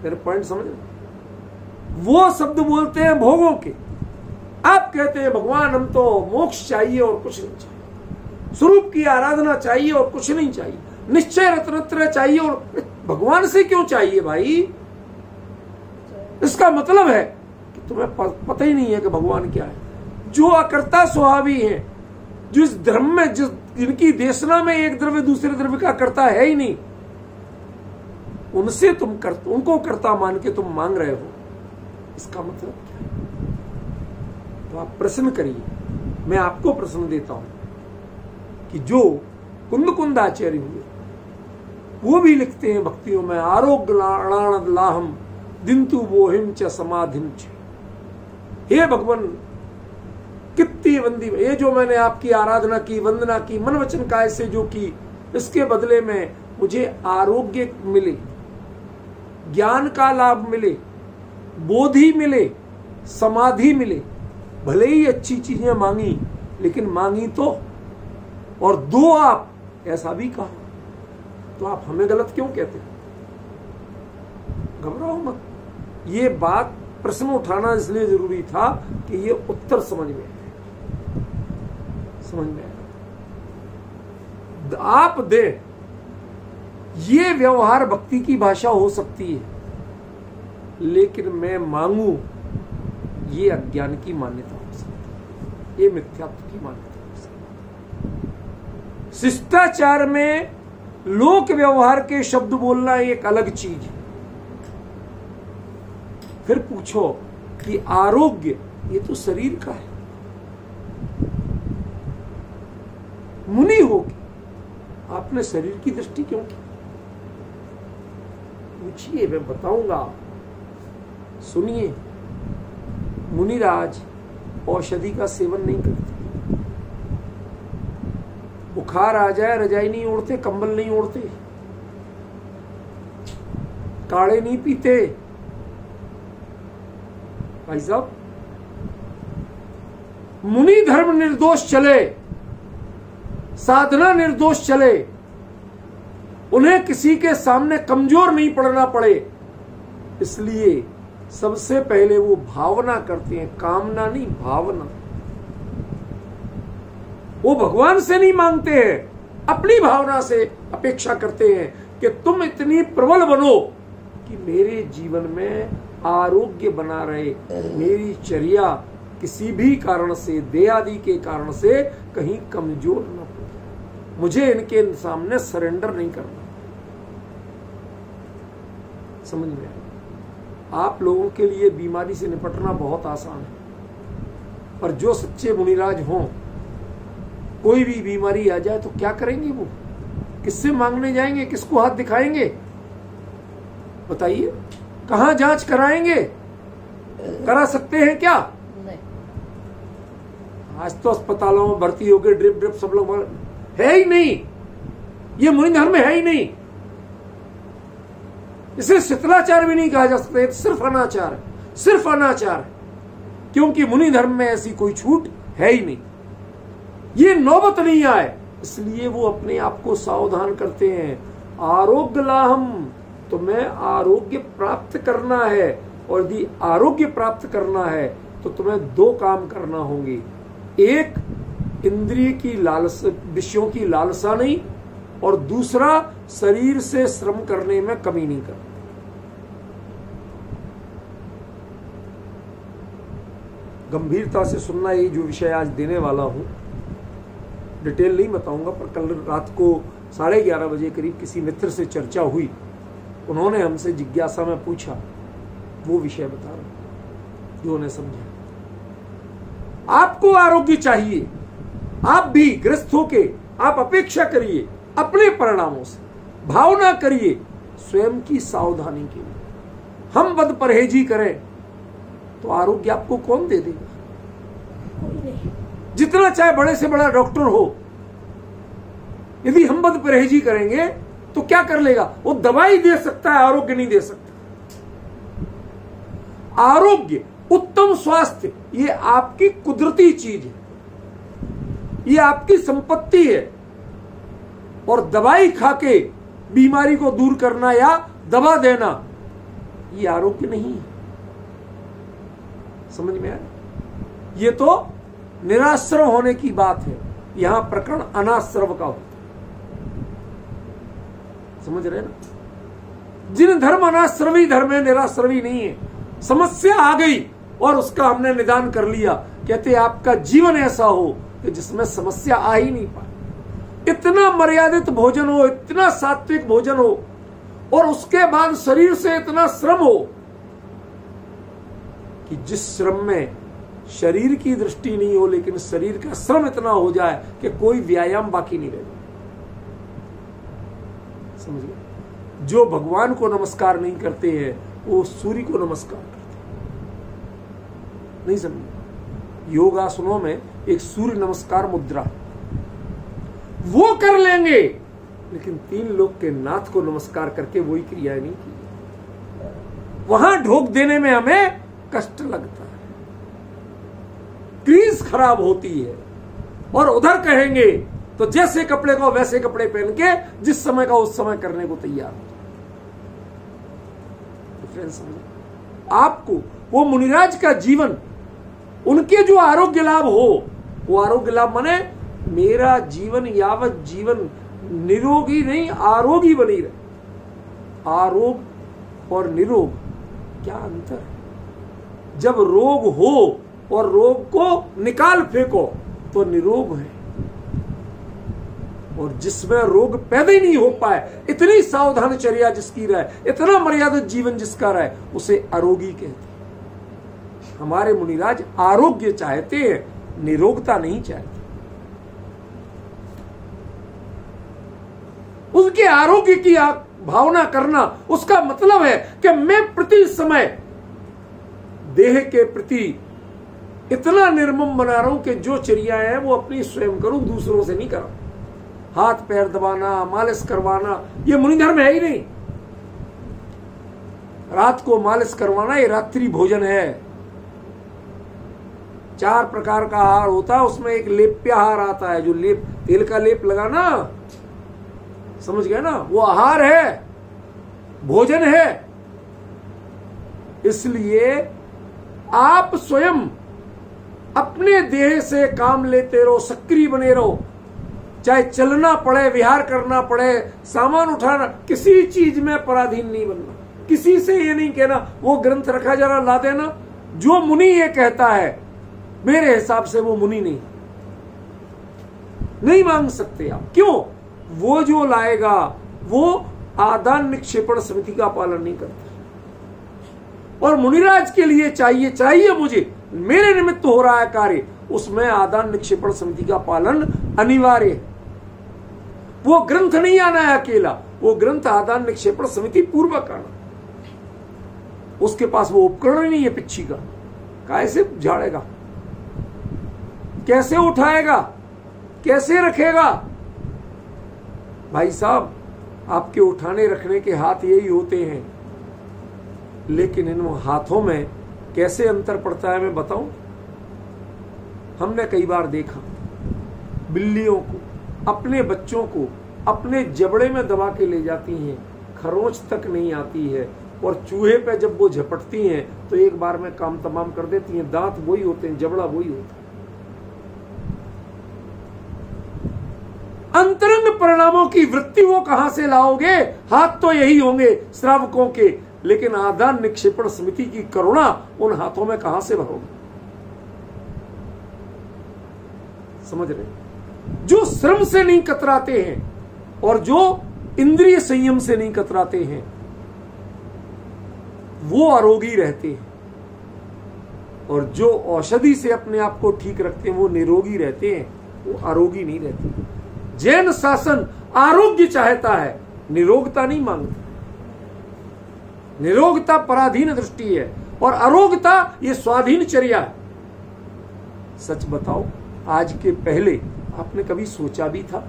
मेरे पॉइंट समझ? वो शब्द बोलते हैं भोगों के, आप कहते हैं भगवान हम तो मोक्ष चाहिए और कुछ नहीं चाहिए, स्वरूप की आराधना चाहिए और कुछ नहीं चाहिए, निश्चय रत्नत्रय चाहिए, और भगवान से क्यों चाहिए भाई? इसका मतलब है कि तुम्हें पता ही नहीं है कि भगवान क्या है। जो अकर्ता स्वभावी है, जिस धर्म में, जिनकी देशना में एक द्रव्य दूसरे द्रव्य का कर्ता है ही नहीं, उनसे उनको कर्ता मान के तुम मांग रहे हो, इसका मतलब क्या है? तो आप प्रश्न करिए। मैं आपको प्रश्न देता हूं कि जो कुंद आचार्य हुए वो भी लिखते हैं भक्तियों में, आरोग्य लाहम दिंतु बोहिम च समाधिम च। हे भगवान, कितनी बंदी, ये जो मैंने आपकी आराधना की, वंदना की, मन वचन काय से जो की, इसके बदले में मुझे आरोग्य मिले, ज्ञान का लाभ मिले, बोधि मिले, समाधि मिले। भले ही अच्छी चीजें मांगी, लेकिन मांगी तो और दो आप, ऐसा भी कहा। तो आप हमें गलत क्यों कहते? घबराओ मत। ये बात, प्रश्न उठाना इसलिए जरूरी था कि ये उत्तर समझ में आए। आप दे, ये व्यवहार भक्ति की भाषा हो सकती है, लेकिन मैं मांगू, ये अज्ञान की मान्यता हो सकती है, ये मिथ्यात्व की मान्यता हो सकती है। शिष्टाचार में लोक व्यवहार के शब्द बोलना एक अलग चीज है। फिर पूछो कि आरोग्य, ये तो शरीर का है। मुनि हो के आपने शरीर की दृष्टि क्यों की? पूछिए, मैं बताऊंगा। सुनिए, मुनिराज औषधि का सेवन नहीं करते। बुखार आ जाए रजाई नहीं ओढ़ते, कंबल नहीं ओढ़ते, काढ़े नहीं पीते। भाई साहब, मुनि धर्म निर्दोष चले, साधना निर्दोष चले, उन्हें किसी के सामने कमजोर नहीं पड़ना पड़े, इसलिए सबसे पहले वो भावना करते हैं, कामना नहीं, भावना। वो भगवान से नहीं मांगते हैं, अपनी भावना से अपेक्षा करते हैं कि तुम इतनी प्रबल बनो कि मेरे जीवन में आरोग्य बना रहे, मेरी चर्या किसी भी कारण से, देहादि के कारण से कहीं कमजोर न हो, मुझे इनके सामने सरेंडर नहीं करना। समझ में आया? आप लोगों के लिए बीमारी से निपटना बहुत आसान है, पर जो सच्चे मुनिराज हों, कोई भी बीमारी आ जाए तो क्या करेंगे? वो किससे मांगने जाएंगे? किसको हाथ दिखाएंगे? बताइए, कहां जांच कराएंगे? करा सकते हैं क्या? नहीं। आज तो अस्पतालों में भर्ती हो गए, ड्रिप सब लोग, है ही नहीं, ये मुनि धर्म में है ही नहीं। इसे शिथिलाचार भी नहीं कहा जा सकता, सिर्फ अनाचार है, सिर्फ अनाचार है, क्योंकि मुनि धर्म में ऐसी कोई छूट है ही नहीं। ये नौबत नहीं आए, इसलिए वो अपने आप को सावधान करते हैं। आरोग्य लाहम, तुम्हें आरोग्य प्राप्त करना है, और यदि आरोग्य प्राप्त करना है तो तुम्हें दो काम करना होंगे। एक, इंद्रिय की लालसा, विषयों की लालसा नहीं, और दूसरा, शरीर से श्रम करने में कमी नहीं करना। गंभीरता से सुनना, ये जो विषय आज देने वाला हूं, डिटेल नहीं बताऊंगा, पर कल रात को 11:30 बजे करीब किसी मित्र से चर्चा हुई, उन्होंने हमसे जिज्ञासा में पूछा, वो विषय बता रहा जो उन्हें समझा। आपको आरोग्य चाहिए, आप भी ग्रस्त होके आप अपेक्षा करिए अपने परिणामों से, भावना करिए स्वयं की सावधानी के लिए। हम बद परहेजी करें तो आरोग्य आपको कौन दे देगा? जितना चाहे बड़े से बड़ा डॉक्टर हो, यदि हम बद परहेजी करेंगे तो क्या कर लेगा? वो दवाई दे सकता है, आरोग्य नहीं दे सकता। आरोग्य, उत्तम स्वास्थ्य, ये आपकी कुदरती चीज है, ये आपकी संपत्ति है, और दवाई खाके बीमारी को दूर करना या दबा देना, ये आरोग्य नहीं है। समझ में आया? ये तो निराश्रव होने की बात है, यहां प्रकरण अनाश्रव का होता है। समझ रहे ना? जिन धर्म अनाश्रवी धर्म है, निराश्रवी नहीं है, समस्या आ गई और उसका हमने निदान कर लिया। कहते आपका जीवन ऐसा हो कि जिसमें समस्या आ ही नहीं पाए, इतना मर्यादित भोजन हो, इतना सात्विक भोजन हो, और उसके बाद शरीर से इतना श्रम हो कि जिस श्रम में शरीर की दृष्टि नहीं हो लेकिन शरीर का श्रम इतना हो जाए कि कोई व्यायाम बाकी नहीं रहे। समझिए, जो भगवान को नमस्कार नहीं करते हैं वो सूर्य को नमस्कार करते नहीं। समझिए, योगासनों में एक सूर्य नमस्कार मुद्रा वो कर लेंगे, लेकिन 3 लोग के नाथ को नमस्कार करके वही क्रियाएं नहीं की। वहां ढोक देने में हमें कष्ट लगता है, क्रीज खराब होती है, और उधर कहेंगे तो जैसे कपड़े को वैसे कपड़े पहन के जिस समय का उस समय करने को तैयार हो। डिफरेंस समझो। आपको वो मुनिराज का जीवन, उनके जो आरोग्य लाभ हो, वो आरोग्य लाभ माने मेरा जीवन यावत जीवन निरोगी नहीं आरोगी बनी रहे। आरोग और निरोग क्या अंतर है? जब रोग हो और रोग को निकाल फेंको तो निरोग है, और जिसमें रोग पैदा ही नहीं हो पाए, इतनी सावधान चर्या जिसकी रहे, इतना मर्यादित जीवन जिसका रहे, उसे आरोगी कहते हैं। हमारे मुनिराज आरोग्य चाहते हैं, निरोगता नहीं चाहते। उनके आरोग्य की भावना करना, उसका मतलब है कि मैं प्रति समय देह के प्रति इतना निर्मम बना रहा हूं कि जो चर्याएं हैं वो अपनी स्वयं करूं, दूसरों से नहीं करूं। हाथ पैर दबाना, मालिश करवाना, ये मुनि धर्म है ही नहीं। रात को मालिश करवाना ये रात्रि भोजन है। 4 प्रकार का आहार होता है, उसमें एक लेप्याहार आता है, जो लेप तेल का लेप लगाना, समझ गए ना, वो आहार है, भोजन है। इसलिए आप स्वयं अपने देह से काम लेते रहो, सक्रिय बने रहो, चाहे चलना पड़े, विहार करना पड़े, सामान उठाना, किसी चीज में पराधीन नहीं बनना। किसी से ये नहीं कहना वो ग्रंथ रखा जरा ला देना। जो मुनि ये कहता है मेरे हिसाब से वो मुनि नहीं मांग सकते आप। क्यों? वो जो लाएगा वो आदान निक्षेपण समिति का पालन नहीं करता। और मुनिराज के लिए चाहिए मुझे, मेरे निमित्त हो रहा है कार्य, उसमें आदान निक्षेपण समिति का पालन अनिवार्य है। वो ग्रंथ नहीं आना है अकेला, वो ग्रंथ आदान निक्षेपण समिति पूर्वक आना। उसके पास वो उपकरण नहीं है पिच्छी का, कैसे झाड़ेगा, कैसे उठाएगा, कैसे रखेगा? भाई साहब, आपके उठाने रखने के हाथ यही होते हैं, लेकिन इन हाथों में कैसे अंतर पड़ता है मैं बताऊं। हमने कई बार देखा बिल्लियों को, अपने बच्चों को अपने जबड़े में दबा के ले जाती हैं, खरोंच तक नहीं आती है, और चूहे पे जब वो झपटती हैं तो एक बार में काम तमाम कर देती हैं। दांत वही होते हैं, जबड़ा वही होता है। अंतरंग परिणामों की वृत्ति वो कहां से लाओगे? हाथ तो यही होंगे श्रावकों के, लेकिन आदान निक्षेपण समिति की करुणा उन हाथों में कहां से भरोगे? समझ रहे? जो श्रम से नहीं कतराते हैं और जो इंद्रिय संयम से नहीं कतराते हैं, वो आरोगी रहते हैं, और जो औषधि से अपने आप को ठीक रखते हैं वो निरोगी रहते हैं, वो आरोगी नहीं रहते। जैन शासन आरोग्य चाहता है, निरोगता नहीं मांगता। निरोगता पराधीन दृष्टि है और अरोगता ये स्वाधीन चर्या है। सच बताओ, आज के पहले आपने कभी सोचा भी था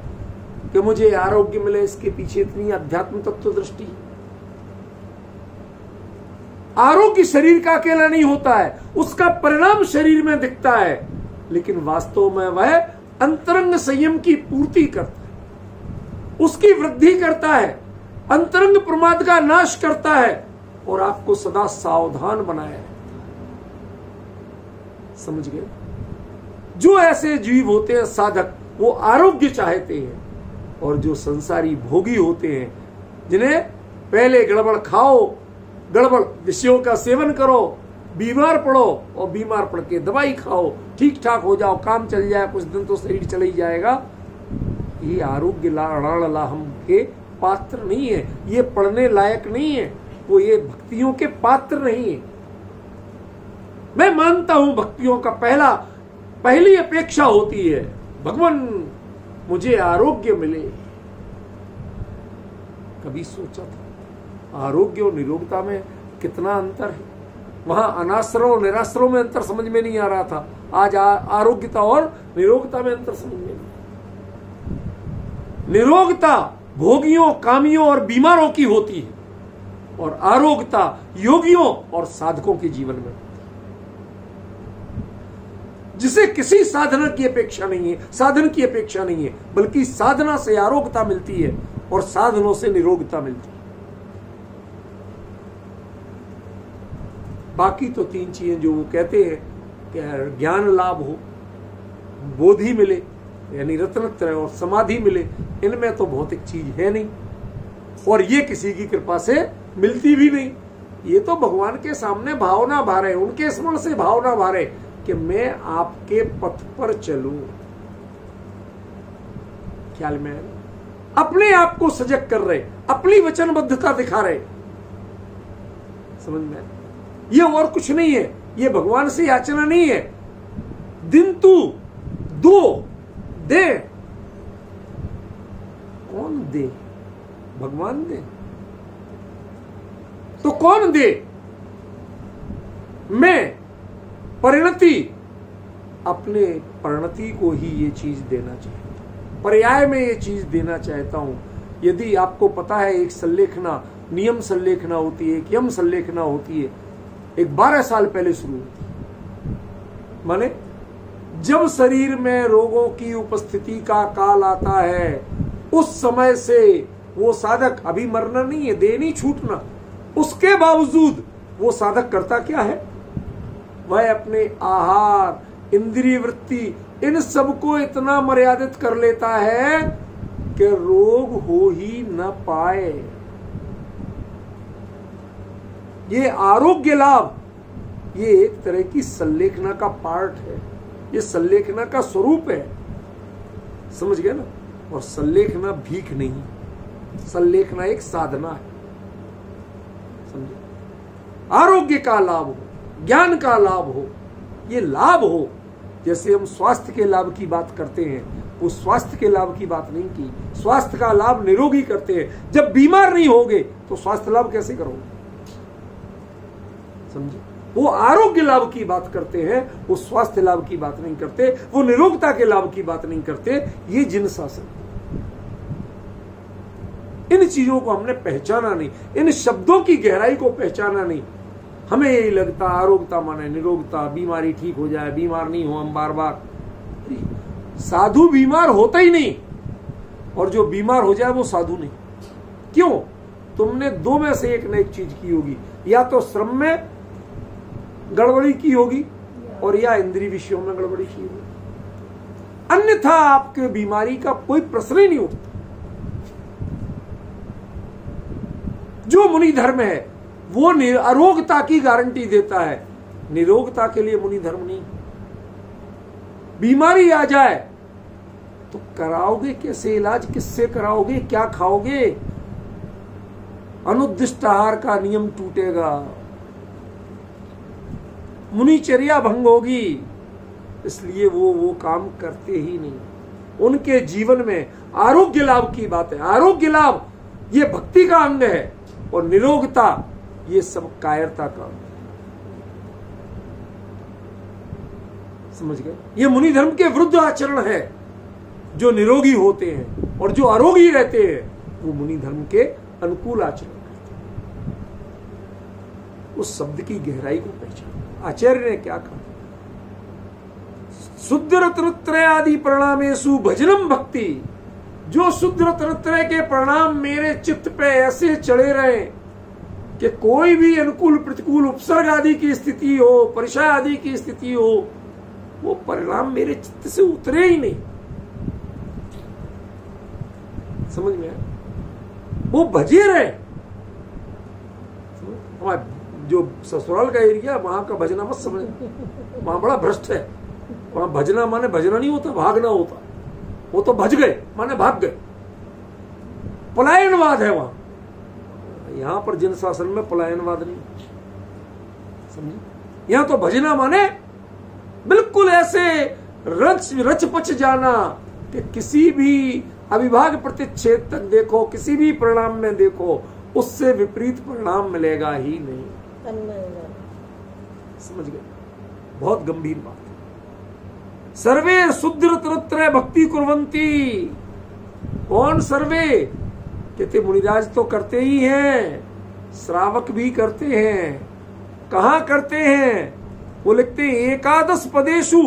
कि मुझे आरोग्य मिले, इसके पीछे इतनी अध्यात्म तत्व दृष्टि? आरोग्य शरीर का अकेला नहीं होता है, उसका परिणाम शरीर में दिखता है, लेकिन वास्तव में वह अंतरंग संयम की पूर्ति करता है, उसकी वृद्धि करता है, अंतरंग प्रमाद का नाश करता है और आपको सदा सावधान बनाया है। समझ गए? जो ऐसे जीव होते हैं साधक, वो आरोग्य चाहते हैं, और जो संसारी भोगी होते हैं, जिन्हें पहले गड़बड़ खाओ, गड़बड़ विषयों का सेवन करो, बीमार पड़ो और बीमार पड़ के दवाई खाओ, ठीक ठाक हो जाओ, काम चल जाए, कुछ दिन तो शरीर चल ही जाएगा। ये आरोग्य लाहम के पात्र नहीं है, ये पढ़ने लायक नहीं है, वो ये भक्तियों के पात्र नहीं है। मैं मानता हूं भक्तियों का पहली अपेक्षा होती है, भगवान मुझे आरोग्य मिले। कभी सोचा था आरोग्य और निरोगता में कितना अंतर है? वहां अनाश्रम और निराश्रम में अंतर समझ में नहीं आ रहा था, आज आरोग्यता और निरोगता में अंतर समझ में नहीं। निरोगता भोगियों, कामियों और बीमारों की होती है और आरोग्यता योगियों और साधकों के जीवन में, जिसे किसी साधना की अपेक्षा नहीं है, साधन की अपेक्षा नहीं है, बल्कि साधना से आरोग्यता मिलती है और साधनों से निरोगता मिलती है। बाकी तो तीन चीजें जो वो कहते हैं कि ज्ञान लाभ हो, बोधि मिले यानी रत्नत्रय और समाधि मिले, इनमें तो भौतिक चीज है नहीं और ये किसी की कृपा से मिलती भी नहीं। ये तो भगवान के सामने भावना भारे, उनके स्मरण से भावना भारे कि मैं आपके पथ पर चलूं। ख्याल में अपने आप को सजग कर रहे, अपनी वचनबद्धता दिखा रहे, समझ में? ये और कुछ नहीं है, ये भगवान से याचना नहीं है। दिन तू दो दे, कौन दे? भगवान दे तो कौन दे? मैं परिणति, अपने परिणति को ही ये चीज देना चाहता हूं, पर्याय में ये चीज देना चाहता हूं। यदि आपको पता है एक संलेखना, नियम संलेखना होती है, एक यम संलेखना होती है, एक 12 साल पहले शुरू होती है। माने जब शरीर में रोगों की उपस्थिति का काल आता है, उस समय से वो साधक, अभी मरना नहीं है, देह नहीं छूटना, उसके बावजूद वो साधक करता क्या है? वह अपने आहार, इंद्रिय वृत्ति, इन सबको इतना मर्यादित कर लेता है कि रोग हो ही न पाए। ये आरोग्य लाभ, ये एक तरह की संलेखना का पार्ट है, ये संलेखना का स्वरूप है, समझ गए ना? और संलेखना भीख नहीं, संलेखना एक साधना है, समझे? आरोग्य का लाभ हो, ज्ञान का लाभ हो, ये लाभ हो। जैसे हम स्वास्थ्य के लाभ की बात करते हैं, वो स्वास्थ्य के लाभ की बात नहीं की, स्वास्थ्य का लाभ निरोगी करते हैं। जब बीमार नहीं होगे तो स्वास्थ्य लाभ कैसे करोगे? समझे? वो आरोग्य लाभ की बात करते हैं, वो स्वास्थ्य लाभ की बात नहीं करते, वो निरोगता के लाभ की बात नहीं करते। ये जिन शासन, इन चीजों को हमने पहचाना नहीं, इन शब्दों की गहराई को पहचाना नहीं। हमें यही लगता आरोग्यता माने निरोगता, बीमारी ठीक हो जाए, बीमार नहीं हो हम बार बार। साधु बीमार होता ही नहीं, और जो बीमार हो जाए वो साधु नहीं। क्यों? तुमने दो में से एक न एक चीज की होगी, या तो श्रम में गड़बड़ी की होगी और या इंद्रिय विषयों में गड़बड़ी की होगी, अन्यथा आपके बीमारी का कोई प्रश्न ही नहीं उठता। जो मुनि धर्म है वो अरोगता की गारंटी देता है, निरोगता के लिए मुनि धर्म नहीं। बीमारी आ जाए तो कराओगे कैसे इलाज? किससे कराओगे? क्या खाओगे? अनुद्दिष्ट आहार का नियम टूटेगा, मुनिचर्या भंग होगी, इसलिए वो काम करते ही नहीं। उनके जीवन में आरोग्य लाभ की बात है। आरोग्य लाभ ये भक्ति का अंग है और निरोगता ये सब कायरता का अंग है। समझ गए? ये मुनि धर्म के विरुद्ध आचरण है। जो निरोगी होते हैं और जो आरोगी रहते हैं वो मुनि धर्म के अनुकूल आचरण करते हैं। उस शब्द की गहराई को पहचान। आचार्य ने क्या कहा? शुद्ध रत्नत्रय आदि प्रणामेषु भजनम भक्ति। जो शुद्ध रत्नत्रय के प्रणाम मेरे चित्त पे ऐसे चढ़े रहे कि कोई भी अनुकूल प्रतिकूल उपसर्ग आदि की स्थिति हो, परिचय आदि की स्थिति हो, वो परिणाम मेरे चित्त से उतरे ही नहीं। समझ में? वो भजे रहे। जो ससुराल का एरिया वहां का भजना मत समझ, वहां बड़ा भ्रष्ट है। वहां भजना माने भजना नहीं होता, भागना होता। वो तो भज गए माने भाग गए, पलायनवाद है वहां। यहां पर जन शासन में पलायनवाद नहीं, समझे। यहां तो भजना माने बिल्कुल ऐसे रच पच जाना कि किसी भी अविभाग प्रतिच्छेद तक देखो, किसी भी परिणाम में देखो, उससे विपरीत परिणाम मिलेगा ही नहीं। समझ गए, बहुत गंभीर बात है। सर्वे शुद्रत्र भक्ति कुर्वन्ति। कौन सर्वे? कहते मुनिराज तो करते ही हैं, श्रावक भी करते हैं। कहां करते हैं? वो लिखते हैं एकादश पदेषु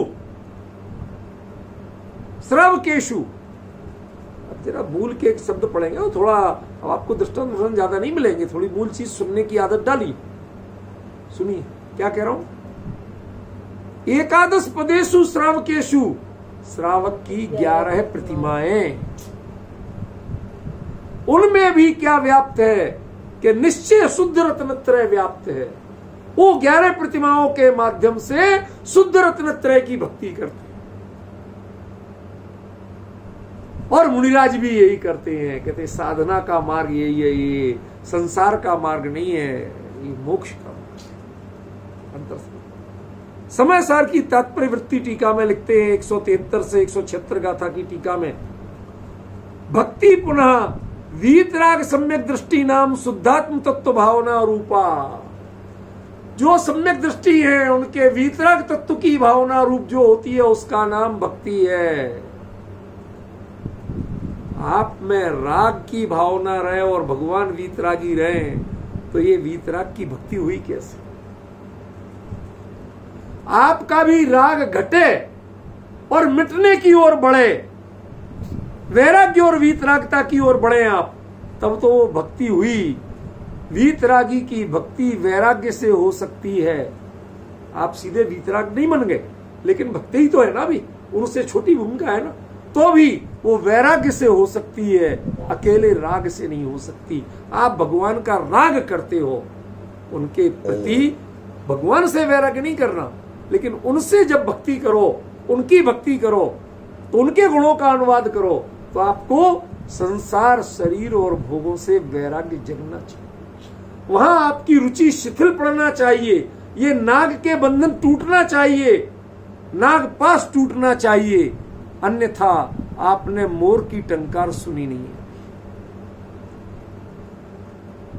श्रावकेषु। अब जरा मूल के एक शब्द पढ़ेंगे, वो थोड़ा अब आपको दृष्टांत ज्यादा नहीं मिलेंगे, थोड़ी मूल चीज सुनने की आदत डालिए। सुनिए क्या कह रहा हूं। एकादश पदेषु श्रावकेषु, श्रावक की 11 प्रतिमाएं, उनमें भी क्या व्याप्त है कि निश्चय शुद्ध रत्नत्रय व्याप्त है। वो 11 प्रतिमाओं के माध्यम से शुद्ध रत्नत्रय की भक्ति करते हैं। और मुनिराज भी यही करते हैं। कहते साधना का मार्ग यही है, ये संसार का मार्ग नहीं है, ये मोक्ष का अंतर। समय सार की तात्पर्य वृत्ति टीका में लिखते हैं 173 से 176 गाथा की टीका में, भक्ति पुनः वीतराग सम्यक दृष्टि नाम शुद्धात्म तत्व भावना रूपा। जो सम्यक दृष्टि है उनके वीतराग तत्व की भावना रूप जो होती है उसका नाम भक्ति है। आप में राग की भावना रहे और भगवान वीतरागी रहे तो ये वीतराग की भक्ति हुई कैसे? आपका भी राग घटे और मिटने की ओर बढ़े, वैराग्य और वीतरागता की ओर बढ़े आप, तब तो वो भक्ति हुई। वीतरागी की भक्ति वैराग्य से हो सकती है। आप सीधे वीतराग नहीं बन गए, लेकिन भक्ति ही तो है ना, भी उनसे छोटी भूमिका है ना, तो भी वो वैराग्य से हो सकती है, अकेले राग से नहीं हो सकती। आप भगवान का राग करते हो, उनके प्रति भगवान से वैराग्य नहीं करना, लेकिन उनसे जब भक्ति करो, उनकी भक्ति करो, तो उनके गुणों का अनुवाद करो, तो आपको संसार शरीर और भोगों से वैराग्य जगना चाहिए। वहां आपकी रुचि शिथिल पड़ना चाहिए, ये नाग के बंधन टूटना चाहिए, नाग पास टूटना चाहिए, अन्यथा आपने मोर की टंकार सुनी नहीं है।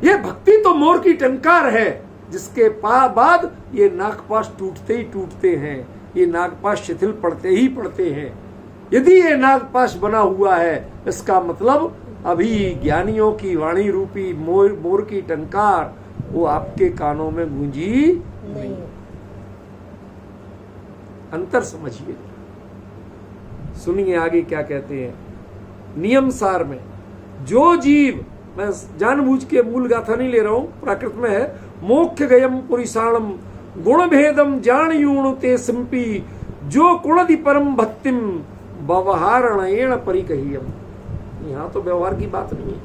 ये भक्ति तो मोर की टंकार है, जिसके बाद ये नागपाश टूटते ही टूटते हैं, ये नागपाश शिथिल पड़ते ही पड़ते हैं। यदि ये नागपाश बना हुआ है, इसका मतलब अभी ज्ञानियों की वाणी रूपी मोर की टंकार वो आपके कानों में गूंजी नहीं। अंतर समझिए। सुनिए आगे क्या कहते हैं नियम सार में। जो जीव, मैं जानबूझ के मूल गाथा नहीं ले रहा हूं, प्राकृत में है, मोक्ष गयम पुरिषाणम गुण भेदम जान यूण ते सिंपी जो कुणदि परम भक्तिम व्यवहारणेण परिकहियम। यहाँ तो व्यवहार की बात नहीं है,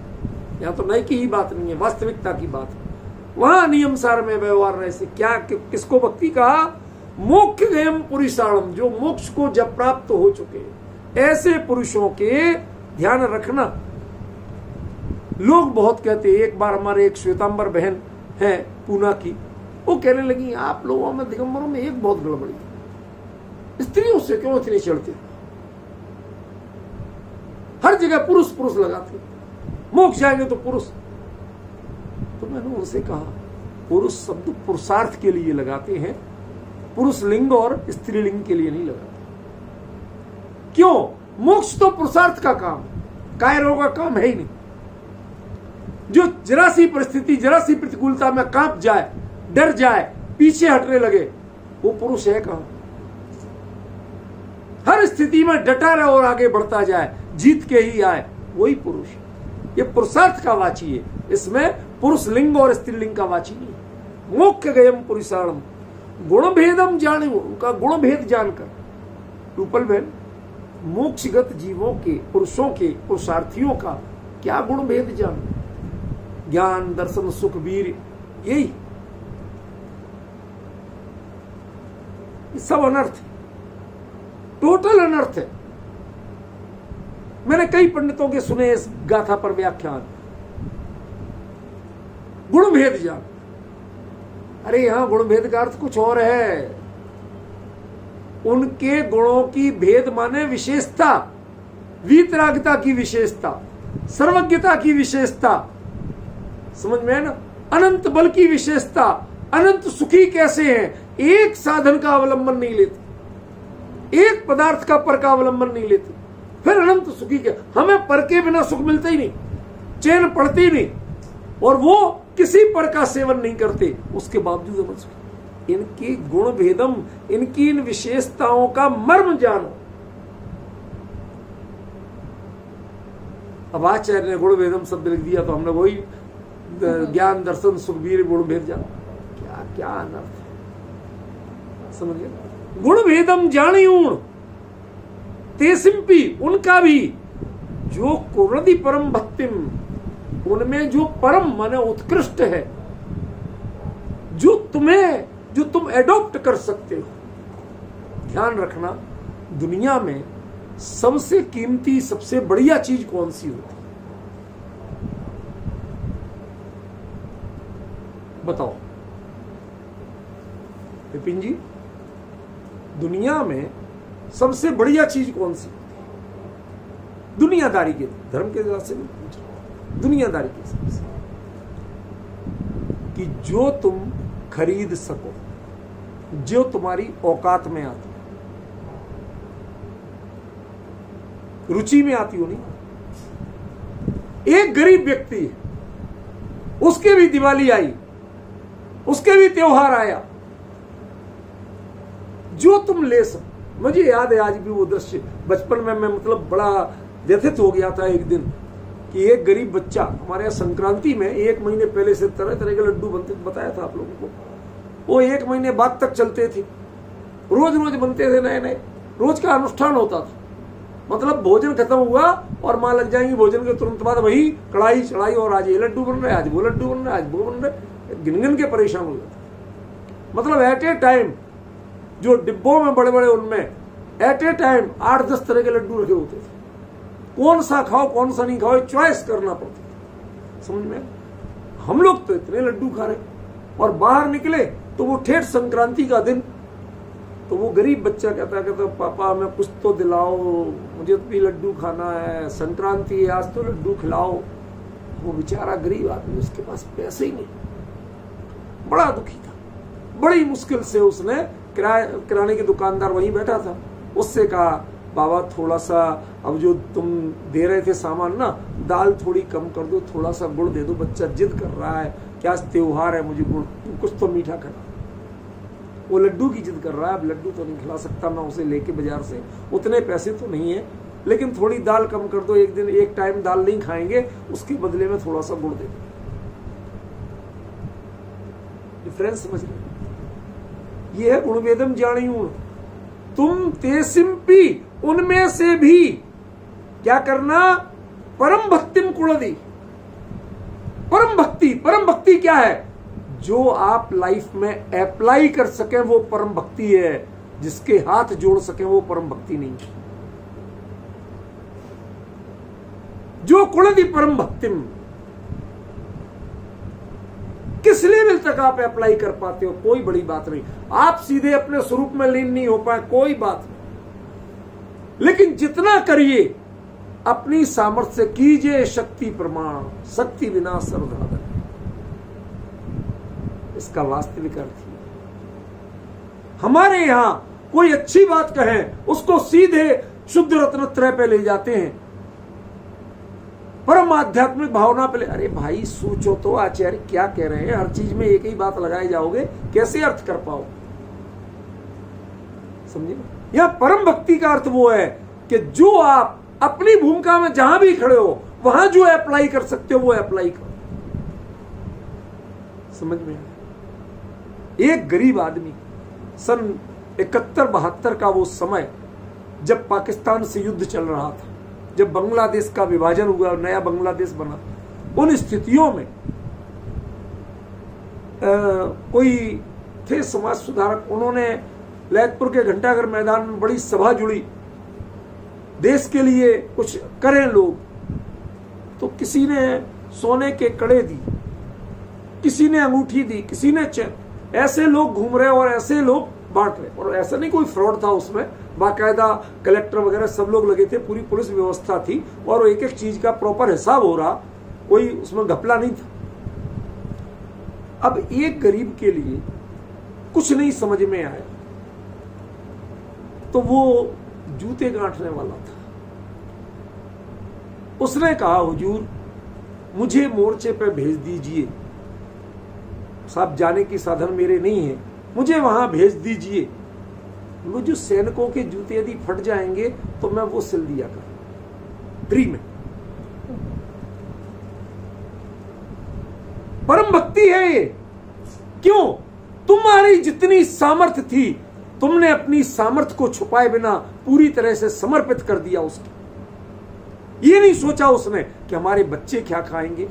यहाँ तो नय की ही बात नहीं है, वास्तविकता की बात है। वहां नियम सार में व्यवहार ऐसे क्या, किसको भक्ति कहा? मोक्ष गयम पुरुषाणम, जो मोक्ष को जब प्राप्त हो चुके, ऐसे पुरुषों के ध्यान रखना। लोग बहुत कहते हैं, एक बार हमारे एक श्वेतांबर बहन है पूना की, वो कहने लगी आप लोगों में दिगंबरों में एक बहुत गड़बड़ी, स्त्रियों से क्यों इतनी चढ़ते, हर जगह पुरुष पुरुष लगाते, मोक्ष जाएंगे तो पुरुष। तो मैंने उनसे कहा पुरुष शब्द पुरुषार्थ के लिए लगाते हैं, पुरुष लिंग और स्त्रीलिंग के लिए नहीं लगाते। क्यों? मोक्ष तो पुरुषार्थ का काम, कायरों का काम है ही नहीं। जो जरा सी परिस्थिति, जरा सी प्रतिकूलता में कांप जाए, डर जाए, पीछे हटने लगे, वो पुरुष है कहां? हर स्थिति में डटा रहे और आगे बढ़ता जाए, जीत के ही आए, वही पुरुष। ये पुरुषार्थ का वाची है, इसमें पुरुष लिंग और स्त्रीलिंग का वाची नहीं है। मोक्ष गयम पुरुषाणम गुण भेदम जाने, उनका गुण भेद जानकर। रूपल बहन, मोक्षगत जीवों के, पुरुषों के, पुरुषार्थियों का क्या गुण भेद जान? ज्ञान, दर्शन, सुख, वीर, यही ये सब अनर्थ है, टोटल अनर्थ है। मैंने कई पंडितों के सुने इस गाथा पर व्याख्यान, गुण भेद जान। अरे यहां गुण भेद का अर्थ कुछ और है। उनके गुणों की भेद माने विशेषता, वीतरागता की विशेषता, सर्वज्ञता की विशेषता, समझ में है ना, अनंत बल की विशेषता, अनंत सुखी कैसे हैं। एक साधन का अवलंबन नहीं लेते, एक पदार्थ का पर का अवलंबन नहीं लेते, फिर अनंत सुखी के। हमें पर के बिना सुख मिलता ही नहीं, चैन पड़ती नहीं, और वो किसी पर का सेवन नहीं करते, उसके बावजूद अमर सुखी। इनकी गुण भेदम, इनकी इन विशेषताओं का मर्म जानो। अब आचार्य ने गुण भेदम शब्द लिख दिया तो हमने वही ज्ञान दर्शन सुखबीर गुण भेद जानो। क्या क्या अनर्थ है, समझिए। गुण भेदम जानियूण तेसिम्पी, उनका भी जो कुरदि परम भक्तिम, उनमें जो परम माने उत्कृष्ट है, जो तुम एडॉप्ट कर सकते हो। ध्यान रखना, दुनिया में सबसे कीमती, सबसे बढ़िया चीज कौन सी होती है? बताओ विपिन जी, दुनिया में सबसे बढ़िया चीज कौन सी होती है? दुनियादारी के, धर्म के हिसाब से नहीं पूछ रहा, दुनियादारी के हिसाब से, कि जो तुम खरीद सको, जो तुम्हारी औकात में आती, रुचि में आती हो। नहीं, एक गरीब व्यक्ति है, उसके भी दिवाली आई, उसके भी त्योहार आया, जो तुम ले सको। मुझे याद है आज भी वो दृश्य, बचपन में मैं मतलब बड़ा व्यथित हो गया था एक दिन, कि एक गरीब बच्चा, हमारे यहाँ संक्रांति में 1 महीने पहले से तरह तरह के लड्डू बनते, बताया था आप लोगों को, वो 1 महीने बाद तक चलते थे, रोज रोज बनते थे, नए नए, रोज का अनुष्ठान होता था। मतलब भोजन खत्म हुआ और मां लग जाएंगी, भोजन के तुरंत बाद वही कढ़ाई चढ़ाई, और आज ये लड्डू बन रहे, आज वो लड्डू बन रहे, आज वो बन रहे, गिन के परेशान हो जाते। मतलब एट ए टाइम, जो डिब्बों में बड़े बड़े, उनमें एट ए टाइम 8-10 तरह के लड्डू रखे होते थे। कौन सा खाओ कौन सा नहीं खाओ, चॉइस करना पड़ता था, समझ में। हम लोग तो इतने लड्डू खा रहे, और बाहर निकले तो वो ठेठ संक्रांति का दिन, तो वो गरीब बच्चा कहता पापा हमें कुछ तो दिलाओ, मुझे तो भी लड्डू खाना है, संक्रांति है आज तो लड्डू खिलाओ। वो बेचारा गरीब आदमी, उसके पास पैसे ही नहीं, बड़ा दुखी था। बड़ी मुश्किल से उसने किराने के दुकानदार वहीं बैठा था, उससे कहा बाबा थोड़ा सा, अब जो तुम दे रहे थे सामान ना, दाल थोड़ी कम कर दो, थोड़ा सा गुड़ दे दो, बच्चा जिद कर रहा है, क्या त्योहार है, मुझे गुड़, कुछ तो मीठा खाना। वो लड्डू की जिद कर रहा है, अब लड्डू तो नहीं खिला सकता मैं उसे लेके बाजार से, उतने पैसे तो नहीं है, लेकिन थोड़ी दाल कम कर दो, एक दिन एक टाइम दाल नहीं खाएंगे, उसके बदले में थोड़ा सा गुड़ दे दो। डिफरेंस समझ रहे? ये है गुणवेदम जानियूण, तुम तेसिम्पी, उनमें से भी क्या करना, परम भक्तिम कुलदी। परम भक्ति, परम भक्ति क्या है? जो आप लाइफ में अप्लाई कर सके वो परम भक्ति है, जिसके हाथ जोड़ सके वो परम भक्ति नहीं है। जो कुलदी परम भक्तिम, किस लेवल तक आप अप्लाई कर पाते हो, कोई बड़ी बात नहीं। आप सीधे अपने स्वरूप में लीन नहीं हो पाए, कोई बात नहीं, लेकिन जितना करिए अपनी सामर्थ्य से कीजिए। शक्ति प्रमाण, शक्ति बिना सर्वसाधन, इसका वास्तविक अर्थ है। हमारे यहां कोई अच्छी बात कहे, उसको सीधे शुद्ध रत्नत्रय पे ले जाते हैं, परम आध्यात्मिक भावना पे ले। अरे भाई सोचो तो, आचार्य क्या कह रहे हैं, हर चीज में एक ही बात लगाए जाओगे, कैसे अर्थ कर पाओ? समझे ना? यह परम भक्ति का अर्थ वो है कि जो आप अपनी भूमिका में जहां भी खड़े हो, वहां जो अप्लाई कर सकते हो वो अप्लाई करो। समझ में? एक गरीब आदमी, सन 71-72 का वो समय, जब पाकिस्तान से युद्ध चल रहा था, जब बांग्लादेश का विभाजन हुआ, नया बांग्लादेश बना, उन स्थितियों में कोई थे समाज सुधारक, उन्होंने ललितपुर के घंटाघर मैदान में बड़ी सभा जुड़ी, देश के लिए कुछ करें लोग, तो किसी ने सोने के कड़े दी, किसी ने अंगूठी दी, किसी ने चेन, ऐसे लोग घूम रहे और ऐसे लोग बांट रहे। और ऐसा नहीं कोई फ्रॉड था उसमें, बाकायदा कलेक्टर वगैरह सब लोग लगे थे, पूरी पुलिस व्यवस्था थी और एक एक चीज का प्रॉपर हिसाब हो रहा, कोई उसमें घपला नहीं था। अब एक गरीब के लिए कुछ नहीं समझ में आया तो वो जूते गांठने वाला था। उसने कहा, हुजूर मुझे मोर्चे पे भेज दीजिए, साहब जाने की साधन मेरे नहीं है, मुझे वहां भेज दीजिए, वो जो सैनिकों के जूते यदि फट जाएंगे तो मैं वो सिल दिया कर फ्री में। परम भक्ति है ये। क्यों? तुम्हारी जितनी सामर्थ्य थी, तुमने अपनी सामर्थ्य को छुपाए बिना पूरी तरह से समर्पित कर दिया उसको। ये नहीं सोचा उसने कि हमारे बच्चे क्या खाएंगे,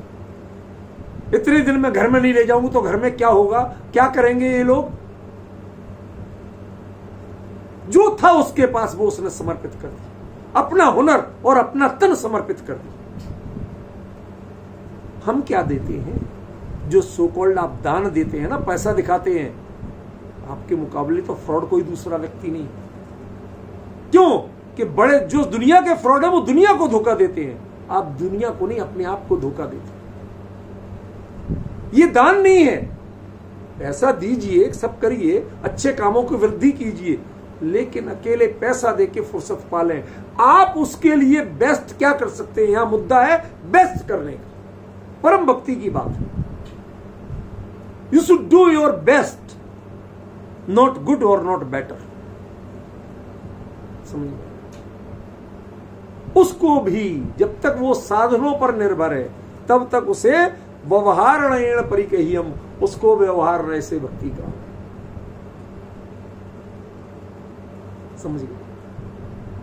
इतने दिन में घर में नहीं ले जाऊंगा तो घर में क्या होगा, क्या करेंगे ये लोग। जो था उसके पास वो उसने समर्पित कर दिया, अपना हुनर और अपना तन समर्पित कर दिया। हम क्या देते हैं? जो सो कॉल्ड आप दान देते हैं ना, पैसा दिखाते हैं, आपके मुकाबले तो फ्रॉड कोई दूसरा व्यक्ति नहीं। क्यों? कि बड़े जो दुनिया के फ्रॉड है वो दुनिया को धोखा देते हैं, आप दुनिया को नहीं अपने आप को धोखा देते हैं। ये दान नहीं है। पैसा दीजिए, सब करिए, अच्छे कामों की वृद्धि कीजिए, लेकिन अकेले पैसा देके फुर्सत पालें। आप उसके लिए बेस्ट क्या कर सकते हैं, यहां मुद्दा है बेस्ट करने का। परम भक्ति की बात है। You should do your best, not good और नॉट बेटर। समझिए, उसको भी जब तक वो साधनों पर निर्भर है तब तक उसे व्यवहारणेन परिकह्यम, उसको व्यवहार से भक्ति का। समझ गए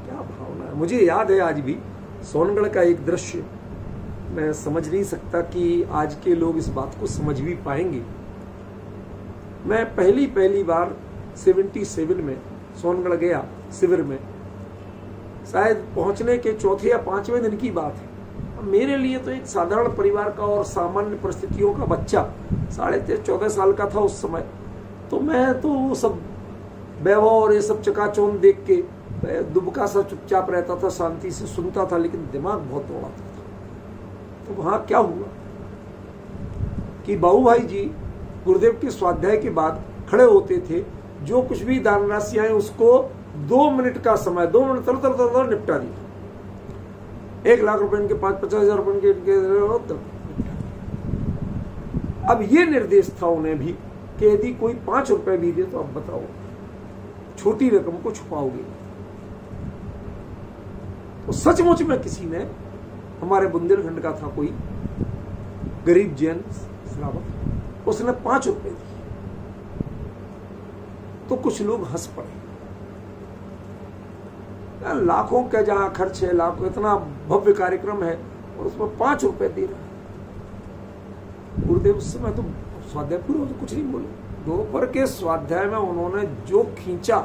क्या भावना है? मुझे याद है आज भी सोनगढ़ का एक दृश्य, मैं समझ नहीं सकता कि आज के लोग इस बात को समझ भी पाएंगे। मैं पहली बार 77 में सोनगढ़ गया शिविर में, शायद पहुंचने के चौथे या 5वें दिन की बात है। मेरे लिए तो एक साधारण परिवार का और सामान्य परिस्थितियों का बच्चा, 13-14 साल का था उस समय, तो मैं तो वो सब वैभव और ये सब चकाचौंध देख के दुबका सा चुपचाप रहता था, शांति से सुनता था, लेकिन दिमाग बहुत दौड़ाता था। तो वहां क्या हुआ कि बाबू भाई जी गुरुदेव के स्वाध्याय के बाद खड़े होते थे, जो कुछ भी दान राशि आए उसको 2 मिनट का समय, 2 मिनट तर निपटा दिया। 1 लाख रुपए इनके, 50,000 रुपए इनके। अब ये निर्देश था उन्हें भी कि यदि कोई 5 रुपए भी दे तो आप बताओ, छोटी रकम को छुपाओगे। तो सचमुच में किसी ने, हमारे बुंदेलखंड का था कोई गरीब जैन श्रावक, उसने 5 रुपए दिए तो कुछ लोग हंस पड़े। लाखों का जहां खर्च है, लाखों, इतना भव्य कार्यक्रम है और उसमें 5 रुपए दे रहा है। गुरुदेव उस समय तो स्वाध्याय पूरा तो कुछ नहीं बोले। दोपहर के स्वाध्याय में उन्होंने जो खींचा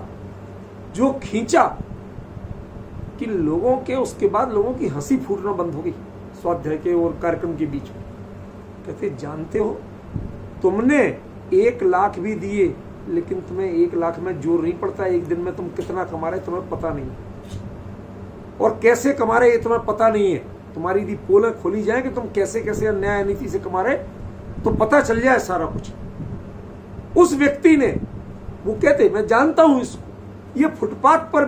कि लोगों के, उसके बाद लोगों की हंसी फूटना बंद हो गई स्वाध्याय के और कार्यक्रम के बीच में। कहते, जानते हो तुमने 1 लाख भी दिए, लेकिन तुम्हें 1 लाख में जोर नहीं पड़ता, एक दिन में तुम कितना कमा रहे तुम्हें पता नहीं, और कैसे कमा रहे ये तुम्हें पता नहीं है। तुम्हारी यदि पोलें खोली जाए कि तुम कैसे कैसे अन्याय नीति से कमा रहे तो पता चल जाए सारा कुछ। उस व्यक्ति ने, वो कहते, मैं जानता हूं इसको, ये फुटपाथ पर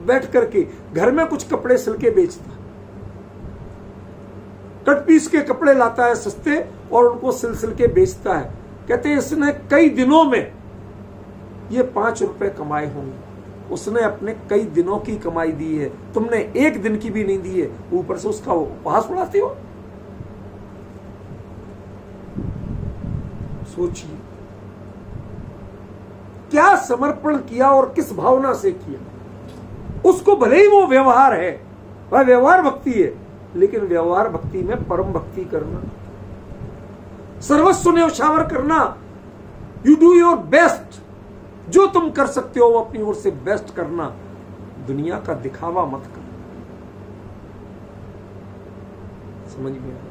बैठ करके घर में कुछ कपड़े सिल के बेचता, कट पीस के कपड़े लाता है सस्ते और उनको सिल के बेचता है। कहते इसने कई दिनों में ये 5 रुपए कमाए होंगे। उसने अपने कई दिनों की कमाई दी है, तुमने 1 दिन की भी नहीं दी है, ऊपर से उसका उपहास उड़ाते हो। सोचिए क्या समर्पण किया और किस भावना से किया। उसको भले ही वो व्यवहार है, वह व्यवहार भक्ति है, लेकिन व्यवहार भक्ति में परम भक्ति करना, सर्वस्व न्यौछावर करना, यू डू योर बेस्ट, जो तुम कर सकते हो वो अपनी ओर से बेस्ट करना, दुनिया का दिखावा मत करना। समझ में आया?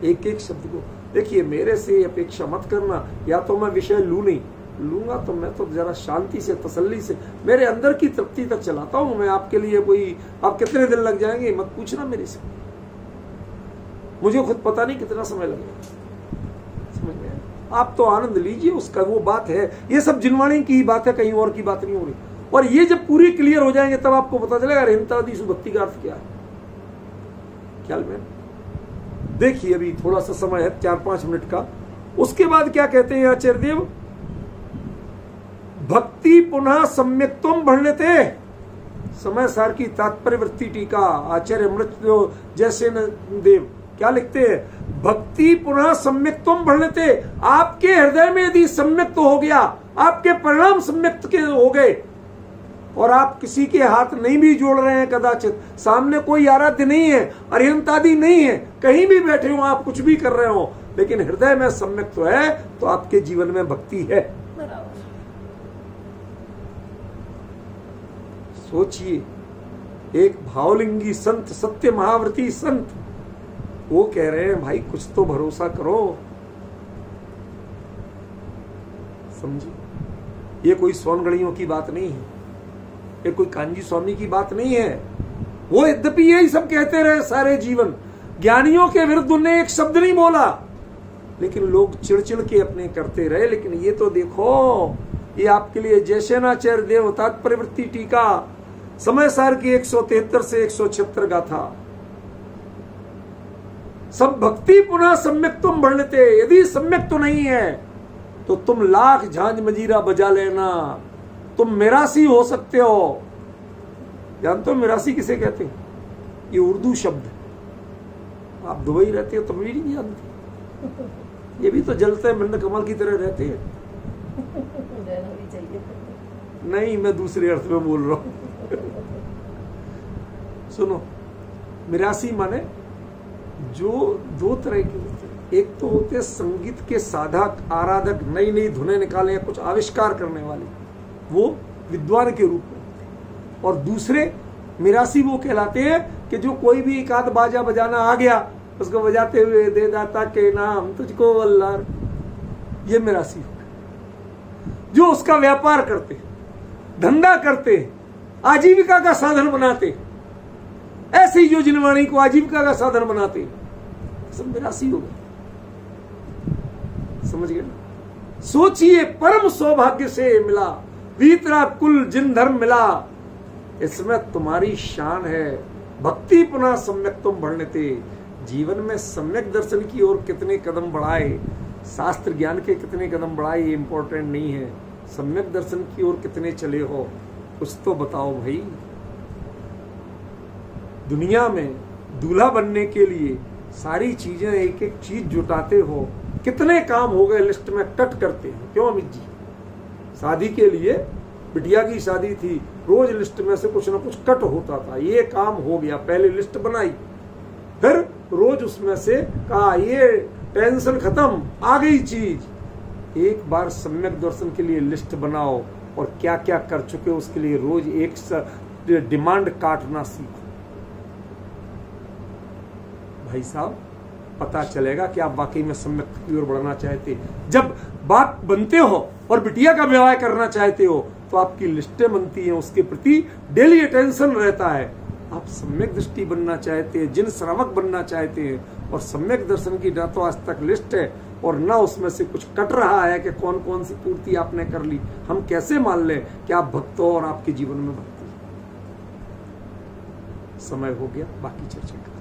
एक एक शब्द को देखिए, मेरे से अपेक्षा मत करना, या तो मैं विषय लूंगा तो मैं तो जरा शांति से, तसल्ली से, मेरे अंदर की तृप्ति तक चलाता हूं मैं आपके लिए। कोई आप कितने दिन लग जाएंगे मत पूछना मेरे से, मुझे खुद पता नहीं कितना समय लगेगा। समझ में आया? आप तो आनंद लीजिए उसका, वो बात है। ये सब जिनवाणी की बात है, कहीं और की बात नहीं हो रही। और ये जब पूरी क्लियर हो जाएंगे तब आपको पता चलेगा हिंतादि सुभक्ति का अर्थ क्या है। ख्याल में देखिए, अभी थोड़ा सा समय है 4-5 मिनट का। उसके बाद क्या कहते हैं आचार्य देव, भक्ति पुनः सम्यक्त्वम वर्ण्यते। समय सार की तात्पर्य वृत्ति टीका आचार्य मृत्यु जैसे देव क्या लिखते हैं, भक्ति पुनः सम्यक्त्वम वर्ण्यते। आपके हृदय में यदि सम्यक्त हो गया, आपके परिणाम सम्यक्त के हो गए, और आप किसी के हाथ नहीं भी जोड़ रहे हैं, कदाचित सामने कोई आराध्य नहीं है, अरिहंत आदि नहीं है, कहीं भी बैठे हो आप, कुछ भी कर रहे हो, लेकिन हृदय में सम्यक्त है, तो आपके जीवन में भक्ति है। सोचिए, एक भावलिंगी संत, सत्य महाव्रती संत, वो कह रहे हैं भाई कुछ तो भरोसा करो। समझिए, ये कोई सोनगढ़ियों की बात नहीं है, ये कोई कांजी स्वामी की बात नहीं है। वो यद्यपि यही सब कहते रहे सारे जीवन, ज्ञानियों के विरुद्ध उन्हें एक शब्द नहीं बोला, लेकिन लोग चिड़चिड़ के अपने करते रहे। लेकिन ये तो देखो, ये आपके लिए जयसेनाचार्य देव तात्पर्य वृत्ति टीका समय सार की 173 से 176 गाथा। सब भक्ति पुनः सम्यक्त्वम वर्ण्यते। यदि सम्यक्त तो नहीं है तो तुम लाख झांझ मजीरा बजा लेना, तुम मिरासी हो सकते हो। जानते हो मिरासी किसे कहते हैं? ये उर्दू शब्द। आप दुबई रहते हो तो भी नहीं जानते। ये भी तो जलते हैं, मिंड कमल की तरह रहते हैं। नहीं, मैं दूसरे अर्थ में बोल रहा हूं। सुनो, मिरासी माने जो दो तरह के होते हैं। एक तो होते संगीत के साधक, आराधक, नई नई धुनें निकाले, कुछ आविष्कार करने वाले, वो विद्वान के रूप में। और दूसरे मिरासी वो कहलाते हैं कि जो कोई भी एक आध बाजा बजाना आ गया, उसको बजाते हुए दे दाता के नाम तुझको अल्लाह, ये मिरासी हो गए। जो उसका व्यापार करते, धंधा करते, आजीविका का साधन बनाते, ऐसे ही जो जिनवाणी को आजीविका का साधन बनाते, सब मिरासी हो गए। समझ गए? सोचिए, परम सौभाग्य से मिला, वीतरा कुल जिन धर्म मिला, इसमें तुम्हारी शान है। भक्ति पुनः सम्यक्त्वम वर्ण्यते। जीवन में सम्यक दर्शन की ओर कितने कदम बढ़ाए, शास्त्र ज्ञान के कितने कदम बढ़ाए, ये इंपॉर्टेंट नहीं है। सम्यक दर्शन की ओर कितने चले हो, कुछ तो बताओ भाई। दुनिया में दूल्हा बनने के लिए सारी चीजें, एक एक चीज जुटाते हो, कितने काम हो गए, लिस्ट में कट करते हैं। क्यों अमित जी? शादी के लिए, बिटिया की शादी थी, रोज लिस्ट में से कुछ ना कुछ कट होता था। ये काम हो गया, पहले लिस्ट बनाई, फिर रोज उसमें से कहा ये टेंशन खत्म, आ गई चीज। एक बार सम्यक दर्शन के लिए लिस्ट बनाओ, और क्या क्या कर चुके हो उसके लिए रोज एक डिमांड काटना सीखो। भाई साहब, पता चलेगा कि आप वाकई में सम्यक की ओर बढ़ना चाहते हैं। जब बात बनते हो और बिटिया का विवाह करना चाहते हो, तो आपकी लिस्टें बनती हैं, उसके प्रति डेली अटेंशन रहता है। आप सम्यक दृष्टि बनना चाहते हैं, जिन श्रावक बनना चाहते हैं, और सम्यक दर्शन की ना तो आज तक लिस्ट है, और ना उसमें से कुछ कट रहा है कि कौन कौन सी पूर्ति आपने कर ली। हम कैसे मान लें कि आप भक्त हो और आपके जीवन में भक्ति? समय हो गया, बाकी चर्चा करें।